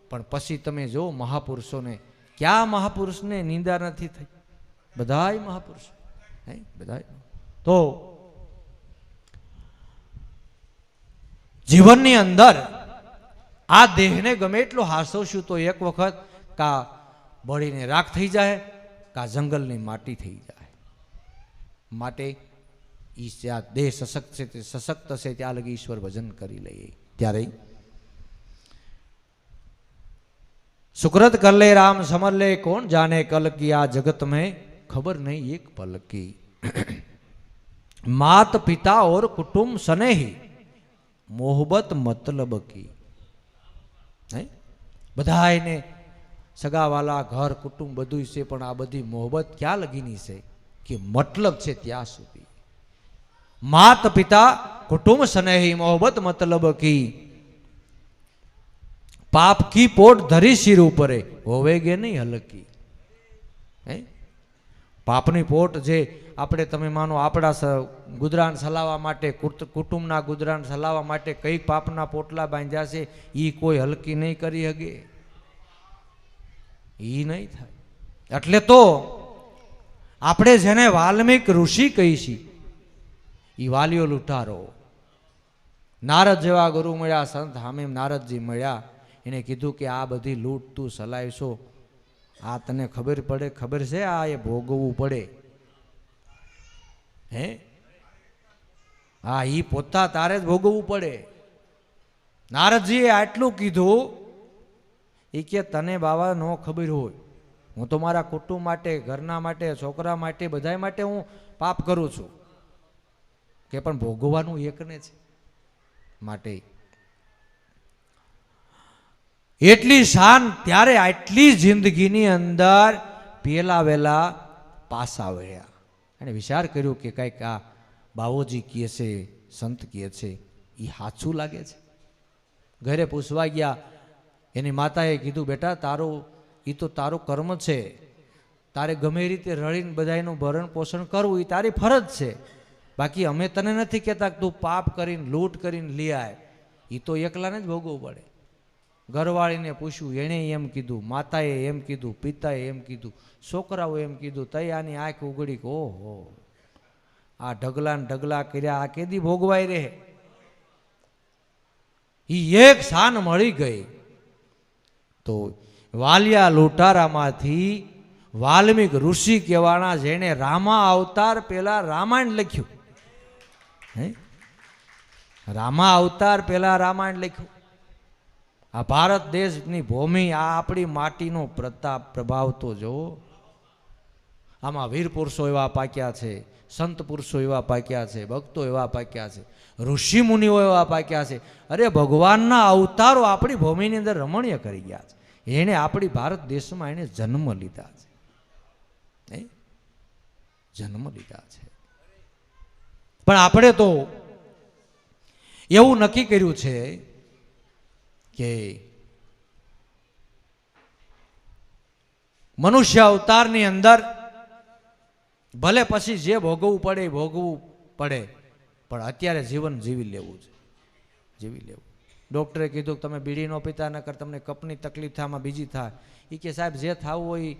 પણ પછી તમે જો મહાપુરુષોને, ક્યાં મહાપુરુષને નિંદા નથી થઈ? બધાય મહાપુરુષ, બધાય. તો જીવનની અંદર આ દેહને ગમે એટલો હાસવશું તો એક વખત કા બળીને રાખ થઈ જાય, કા જંગલની માટી થઈ જાય. માટે આ દેહ સશક્ત છે, તે સશક્ત છે ત્યાં લગી ઈશ્વર ભજન કરી લઈએ. ત્યારે સુકૃત કર લે રામ સમર લે, કોણ જાને કલ કી આ જગત મેં ખબર નહીં એક પલ કી. मात पिता और कुटुंब स्नेही मोहब्बत मतलब की बधाने सगावाला घर कुटुंब बधुं छे पण आ बधी मोहब्बत क्या लगीनी छे कि मतलब छे त्या सुधी मात पिता कुटुंब स्नेही मोहब्बत मतलब की पाप की पोट धरी सिर ऊपर होवेगे नहीं हलकी पापनी पोट जे આપણે તમે માનો આપણા ગુજરાન ચલાવવા માટે કુટુંબના ગુજરાન ચલાવવા માટે કઈ પાપના પોટલા બાંધ્યા છે એ કોઈ હલકી નહીં કરી શકે એ નહીં થાય એટલે તો આપણે જેને વાલ્મીક ઋષિ કહીશી એ વાલીઓ લૂંટારો નારદ જેવા ગુરુ મળ્યા સંત સામે નારદજી મળ્યા એને કીધું કે આ બધી લૂંટ તું ચલાવીશો આ તને ખબર પડે ખબર છે આ એ ભોગવવું પડે હે હા ઈ પોતા તારે જ ભોગવવું પડે નારદજીએ આટલું કીધું એ કે તને બાવા નો ખબર હોય હું તો મારા કુટુંબ માટે ઘરના માટે છોકરા માટે બધા માટે હું પાપ કરું છું કે પણ ભોગવવાનું એકને છે માટે એટલી શાન ત્યારે આટલી જિંદગીની અંદર પેલા વેલા પાસા વળ્યા અને વિચાર કર્યો કે કંઈક આ બાવોજી કહે છે સંત કહે છે એ સાચું લાગે છે ઘરે પૂછવા ગયા એની માતાએ કીધું બેટા તારું એ તો તારું કર્મ છે તારે ગમે રીતે રળીને બધાનું ભરણ પોષણ કરવું એ તારી ફરજ છે બાકી અમે તને નથી કહેતા કે તું પાપ કરીને લૂંટ કરીને લઈ આય એ તો એકલાને જ ભોગવવું પડે ઘરવાળીને પૂછ્યું એણે એમ કીધું માતાએ એમ કીધું પિતાએ એમ કીધું છોકરાઓ એમ કીધું તઈ આની આંખ ઉગડી ઓહો આ ઢગલા ને ઢગલા કર્યા આ કેદી ભોગવાઈ રહે ઈ એક શાન મળી ગઈ તો વાલિયા લૂંટારામાંથી વાલ્મીક ઋષિ કહેવાના જેને રામા અવતાર પેલા રામાયણ લખ્યું હે રામા અવતાર પેલા રામાયણ લખ્યું આ ભારત દેશની ભૂમિ આ આપણી માટીનો પ્રતાપ પ્રભાવ તો જો આમાં વીર પુરુષો એવા પાક્યા છે સંત પુરુષો એવા પાક્યા છે ભક્તો એવા પાક્યા છે ઋષિ મુનિઓ એવા પાક્યા છે અરે ભગવાનના અવતારો આપણી ભૂમિની અંદર રમણીય કરી ગયા છે એણે આપણી ભારત દેશમાં એને જન્મ લીધા છે જન્મ લીધા છે પણ આપણે તો એવું નક્કી કર્યું છે કે મનુષ્ય અવતારની અંદર ભલે પછી જે ભોગવવું પડે એ ભોગવવું પડે પણ અત્યારે જીવન જીવી લેવું છે જીવી લેવું ડૉક્ટરે કીધું કે તમે બીડી ન પીતા નકર તમને કપની તકલીફ થાય આમાં બીજી થાય એ કે સાહેબ જે થવું હોય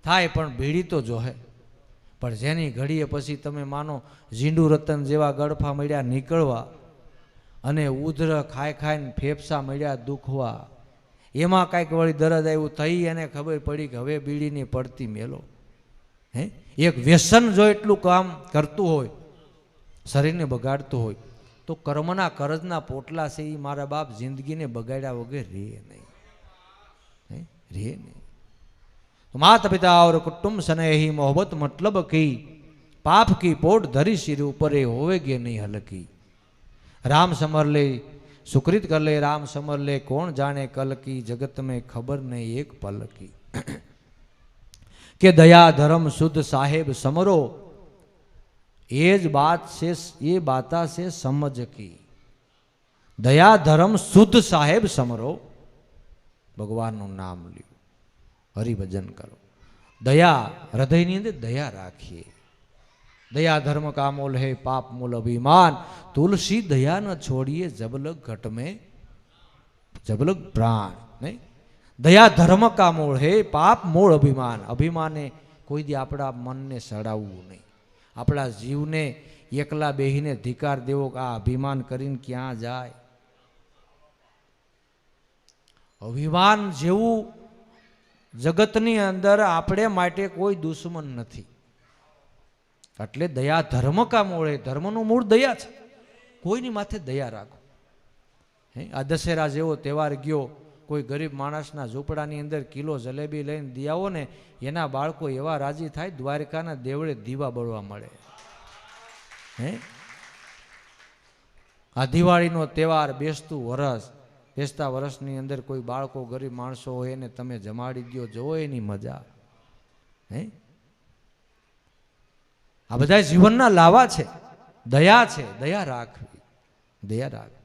થાય પણ બીડી તો જોહે પણ જેની ઘડીએ પછી તમે માનો ઝીંડુ રતન જેવા ગળફા મળ્યા નીકળવા અને ઉધર ખાઈ ખાઈને ફેફસા મળ્યા દુખવા એમાં કાંઈક વળી દરદ આવ્યું થઈ એને ખબર પડી કે હવે બીડીની પડતી મેલો હે એક વ્યસન જો એટલું કામ કરતું હોય શરીરને બગાડતું હોય તો કર્મના કરજના પોટલા છે એ મારા બાપ જિંદગીને બગાડ્યા વગર રે નહીં રે નહીં माता पिता और कुटुंब स्नेही मोहब्बत मतलब की पाप की पोट धरी सिर ऊपर होवेगे नहीं हलकी राम समर ले सुकृत कर ले राम समर ले कौन जाने कल की जगत में खबर नहीं एक पल की के दया धर्म शुद्ध साहेब समरो ये बात से ये बाता से समझ की दया धर्म शुद्ध साहेब समरो भगवान नु नाम लियो हरिभजन करो दया हृदय अंदर दया राखिए दया धर्म का मोल है पाप मूल अभिमान तुलसी दया न छोड़िए जबलग घट में जबलग प्राण नहीं दया धर्म का मूल है पाप मूल अभिमान अभिमाने कोई दी आपड़ा मन ने सड़ावू नहीं आपड़ा जीव ने एकला बेहीने धिकार देवो आ अभिमान करीने क्या जाए अभिमान जेवू जगतनी अंदर आपणे माटे कोई दुश्मन नहीं એટલે દયા ધર્મ કા મૂળ है ધર્મનું મૂળ દયા છે કોઈની માથે દયા રાખો હે આ દશેરા જેવો તહેવાર ગયો કોઈ ગરીબ માણસના ઝૂંપડાની અંદર કિલો જલેબી લઈને દિયાવો ને એના બાળકો એવા રાજી થાય દ્વારકાના દેવળે દીવા બળવા મળે હે આ દિવાળીનો તહેવાર, બેસતું વરસ, બેસતા વર્ષની અંદર કોઈ બાળકો ગરીબ માણસો હોય એને તમે જમાડી દો, જોવો એની મજા. હે આ બધા જીવનના લાવા છે. દયા છે, દયા રાખવી, દયા રાખવી.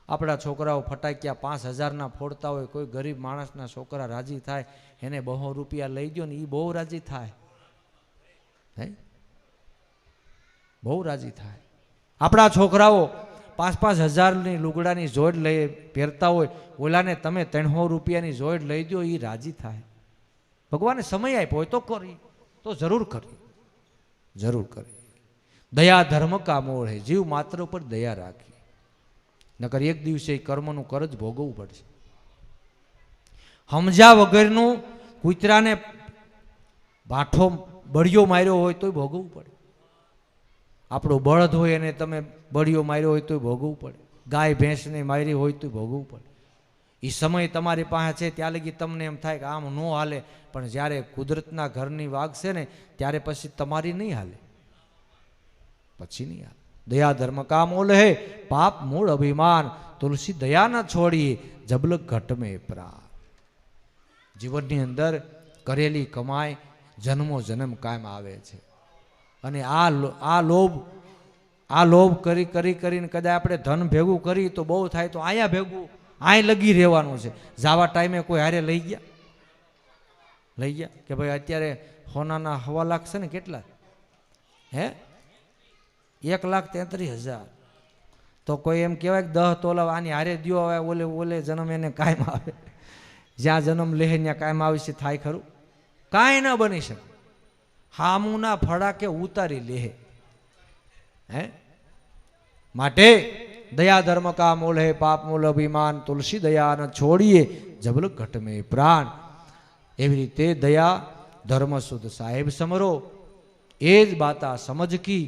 આપણા છોકરાઓ ફટાકિયા 5,000ના ફોડતા હોય, કોઈ ગરીબ માણસના છોકરા રાજી થાય, એને 200 રૂપિયા લઈ દો ને એ બહુ રાજી થાય. હે બહુ રાજી થાય. આપણા છોકરાઓ 5,000ની લુગડાની જોડ લઈ પહેરતા હોય, ઓલાને તમે 300 રૂપિયાની જોડ લઈ દો, એ રાજી થાય. ભગવાને સમય આપ્યો હોય તો કરી, તો જરૂર કરી, જરૂર કરી. દયા ધર્મ કા મોળ હે, જીવ માત્ર ઉપર દયા રાખી, નકર એક દિવસે કર્મનું કરજ ભોગવવું પડશે. સમજ્યા વગરનું કૂતરાને બાઠો બળિયો માર્યો હોય તોય ભોગવવું પડે. આપણો બળદ હોય એને તમે બળિયો માર્યો હોય તોય ભોગવવું પડે. ગાય ભેંસને મારી હોય તોય ભોગવવું પડે. એ સમય તમારી પાસે છે ત્યાં લગી તમને એમ થાય કે આમ ન હાલે, પણ જ્યારે કુદરતના ઘરની વાગશે ને ત્યારે પછી તમારી નહીં હાલે, પછી નહીં હાલે. દયા ધર્મ કા મોલ હે, પાપ મૂળ અભિમાન, તુલસી દયા ન છોડી, જબલક ઘટ મેં પ્રાણ. જીવનની અંદર કરેલી કમાઈ જન્મો જન્મ કાયમ આવે છે. અને આ લોભ કરીને કદાચ આપણે ધન ભેગું કરી તો બહુ થાય તો અહીંયા ભેગું અહીં લગી રહેવાનું છે. જાવા ટાઈમે કોઈ હારે લઈ ગયા કે ભાઈ અત્યારે સોનાના 1.25 લાખ છે ને, કેટલા હે 1,33,000. તો કોઈ એમ કહેવાય કે 10 તોલા આની હારે દ્યો, હવે ઓલે જન્મ એને કાયમ આવે. જ્યાં જન્મ લે ત્યાં કાયમ આવે છે, થાય ખરું? કાંઈ ન બની શકે. હામુના ફડાકે ઉતારી લે. હે માટે દયા ધર્મ કા મોલ હે, પાપ મૂલ અભિમાન, તુલસી દયા ન છોડીએ, જબલક ઘટ મેં પ્રાણ. એવી રીતે દયા ધર્મ શુદ્ધ સાહેબ સમરો, એ જ બાતા સમજ કી,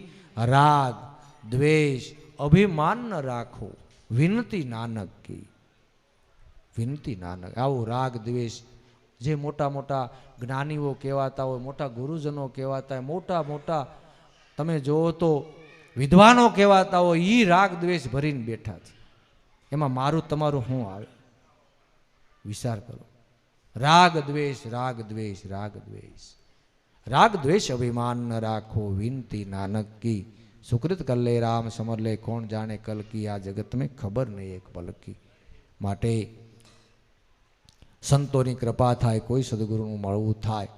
રાગ દ્વેષ અભિમાન ન રાખો, વિનતી નાનક કી. વિનતી નાનક. આવો રાગ દ્વેષ જે મોટા મોટા જ્ઞાનીઓ કહેવાતા હોય, મોટા ગુરુજનો કહેવાતા હોય, મોટા મોટા તમે જોવો તો વિદ્વાનો કહેવાતા હોય, એ રાગ દ્વેષ ભરીને બેઠા છે. એમાં મારું તમારું શું આવે? વિચાર કરો. રાગ દ્વેષ, રાગ દ્વેષ, રાગ દ્વેષ. રાગ દ્વેષ અભિમાન ન રાખો, વિનતી નાનક કી. સુકૃત કર લે રામ સમર લે, કોણ જાણે કલ કી. આ જગત મેં ખબર નહીં એક પલ કી. માટે સંતોની કૃપા થાય, કોઈ સદગુરુનું મળવું થાય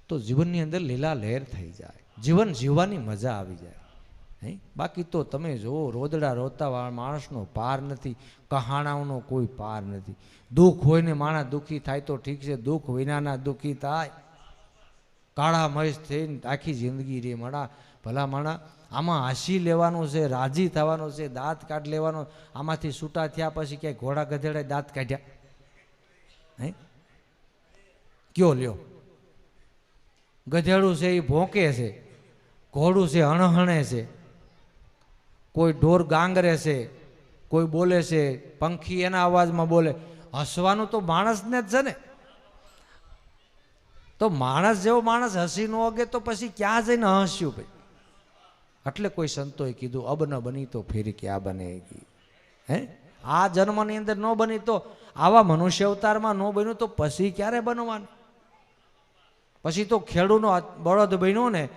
તો જીવનની અંદર લીલા લહેર થઈ જાય, જીવન જીવવાની મજા આવી જાય. બાકી તો તમે જુઓ, રોદડા રોતા માણસનો પાર નથી, કહાણાઓનો કોઈ પાર નથી. દુઃખ હોય ને માણસ દુઃખી થાય તો ઠીક છે, દુઃખ વિનાના દુઃખી થાય, કાળા મહેશ થઈને આખી જિંદગી રે મણા. ભલા મણા આમાં હાસી લેવાનું છે, રાજી થવાનું છે, દાંત કાઢ લેવાનો. આમાંથી છૂટા થયા પછી ક્યાંય ઘોડા ગધેડા દાંત કાઢ્યા? હે કયો લ્યો? ગધેડું છે એ ભોંકે છે, ઘોડું છે હણહણે છે, કોઈ ઢોર ગાંગરે છે, કોઈ બોલે છે, પંખી એના અવાજમાં બોલે. હસવાનું તો માણસને જ છે ને. તો માણસ જેવો માણસ હસી ન ઓગે તો પછી ક્યાં જઈને હસ્યું ભાઈ? એટલે કોઈ સંતોએ કીધું, અબ ન બની તો ફેર ક્યાં બનેગી. હે આ જન્મની અંદર ન બની તો, આવા મનુષ્ય અવતારમાં ન બન્યું તો પછી ક્યારે બનવાનું? પછી તો ખેડૂનો બળદ બન્યો ને,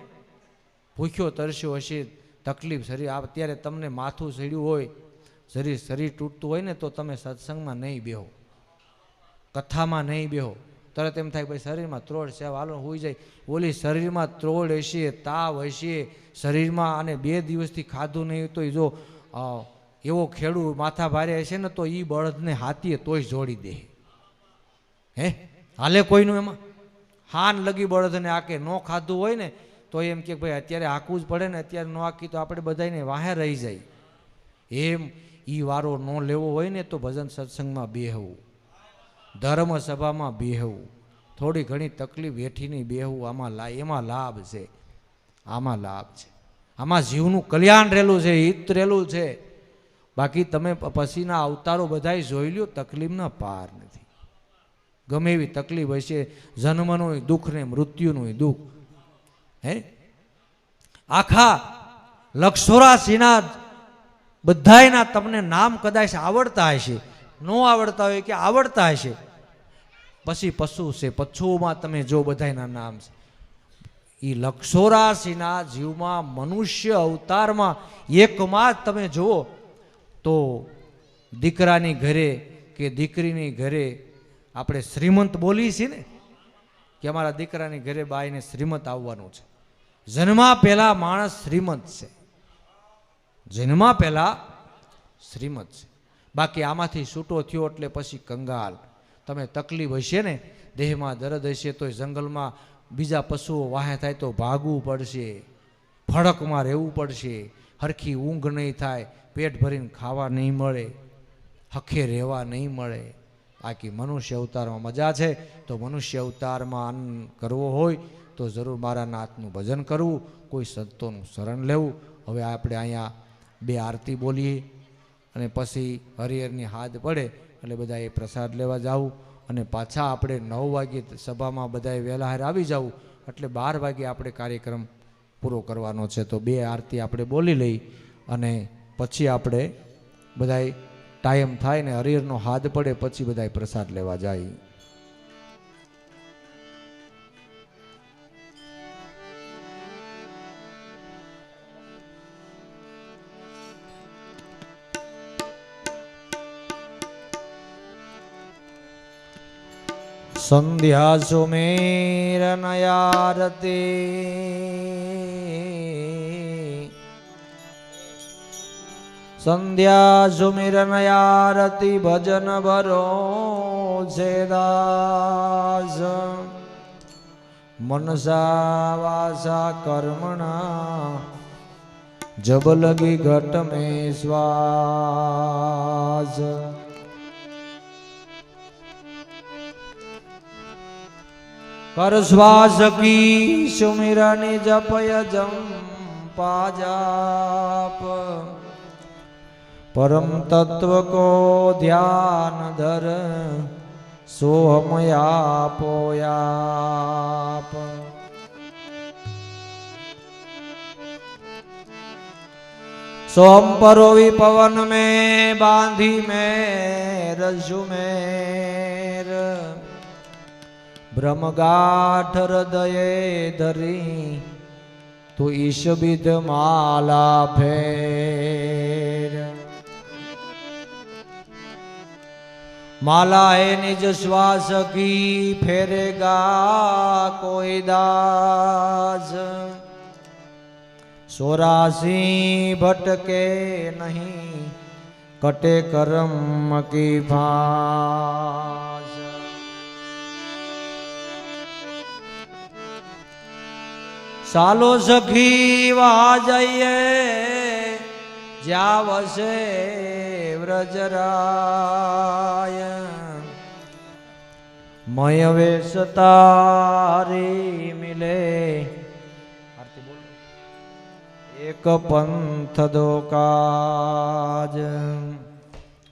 ભૂખ્યો તરસ્યો હશે, તકલીફ શરીર. અત્યારે તમને માથું સડ્યું હોય, શરીર તૂટતું હોય ને, તો તમે સત્સંગમાં નહીં બેહો, કથામાં નહીં બેહો. તરત એમ થાય ભાઈ શરીરમાં ત્રોડ છે, હાલો હોઈ જાય. ઓલી શરીરમાં ત્રોડ હશે, તાવ હશે શરીરમાં, અને 2 દિવસથી ખાધું નહીં તો જો એવો ખેડૂ માથા ભારે હશે ને, તો એ બળદને હાથીએ તોય જોડી દે. હે હાલે કોઈનું એમાં? હાન લગી બળદને આકે ન ખાધું હોય ને તો એમ કે ભાઈ અત્યારે હાંકવું જ પડે ને, અત્યારે ન હાંકી તો આપણે બધાને વાહે રહી જાય. એમ એ વારો ન લેવો હોય ને તો ભજન સત્સંગમાં બેહવું, ધર્મ સભામાં બેહવું, થોડી ઘણી તકલીફ વેઠીને બેહવું. એમાં લાભ છે, આમાં લાભ છે, આમાં જીવનું કલ્યાણ રહેલું છે, હિત રહેલું છે. બાકી તમે પછીના અવતારો બધાય જોઈ લ્યો, તકલીફના પાર નથી. ગમે એવી તકલીફ હશે, જન્મનું દુઃખ ને મૃત્યુનું દુઃખ. હે આખા લક્ષ 84 બધાયના તમને નામ કદાચ આવડતા હશે, ન આવડતા હોય કે આવડતા હશે. પછી પશુ છે, પશુઓમાં તમે જો બધાયના નામ છે. એ લક્ષ 84 જીવમાં મનુષ્ય અવતારમાં એકમાં જ તમે જુઓ તો દીકરાની ઘરે કે દીકરીની ઘરે આપણે શ્રીમંત બોલીએ છીએ ને કે અમારા દીકરાની ઘરે બાઈને શ્રીમંત આવવાનું છે. જન્મા પહેલા માણસ શ્રીમંત છે, જન્મા પહેલા શ્રીમંત છે. બાકી આમાંથી છૂટો થયો એટલે પછી કંગાલ. તમે તકલીફ હશે ને, દેહમાં દર્દ હશે તો જંગલમાં બીજા પશુઓ વાહે થાય તો ભાગવું પડશે, ફડકમાં રહેવું પડશે, હરખી ઊંઘ નહીં થાય, પેટ ભરીને ખાવા નહીં મળે, હખે રહેવા નહીં મળે. બાકી મનુષ્ય અવતારમાં મજા છે. તો મનુષ્ય અવતારમાં આનંદ કરવો હોય તો જરૂર મારા નાથનું ભજન કરવું, કોઈ સંતોનું શરણ લેવું. હવે આપણે અહીંયા 2 આરતી બોલીએ અને પછી હરિહરની હાથ પડે એટલે બધા એ પ્રસાદ લેવા જવું અને પાછા આપણે 9 વાગે સભામાં બધાએ વહેલા હારે આવી જવું એટલે 12 વાગે આપણે કાર્યક્રમ પૂરો કરવાનો છે. તો 2 આરતી આપણે બોલી લઈ અને પછી આપણે બધાએ ટાઈમ થાય ને હરિહરનો હાથ પડે પછી બધાએ પ્રસાદ લેવા જાય. સંધ્યા સુમેરન આરતી, સંધ્યા સુમેરન આરતી ભજન ભરો છે દાસ. મનસા વાસા કર્મણા જબ લગી ઘટ મેં શ્વાસ. कर श्वास की सुमिरनि जपय जंपा जाप. परम तत्व को ध्यान धर सोहमया पोयाप. सोम परोवी पवन में बांधी में रजुमेर. ब्रह्मगाठ हृदये धरी तो ईश विध माला फेर. माला है निज श्वास की फेरेगा कोई दास. 84 भटके नहीं कटे कर्म की फांस. सालो सखी वहा जाइए ज्या वसे व्रजराय. मय वेश तारी मिले एक पंथ दो काज.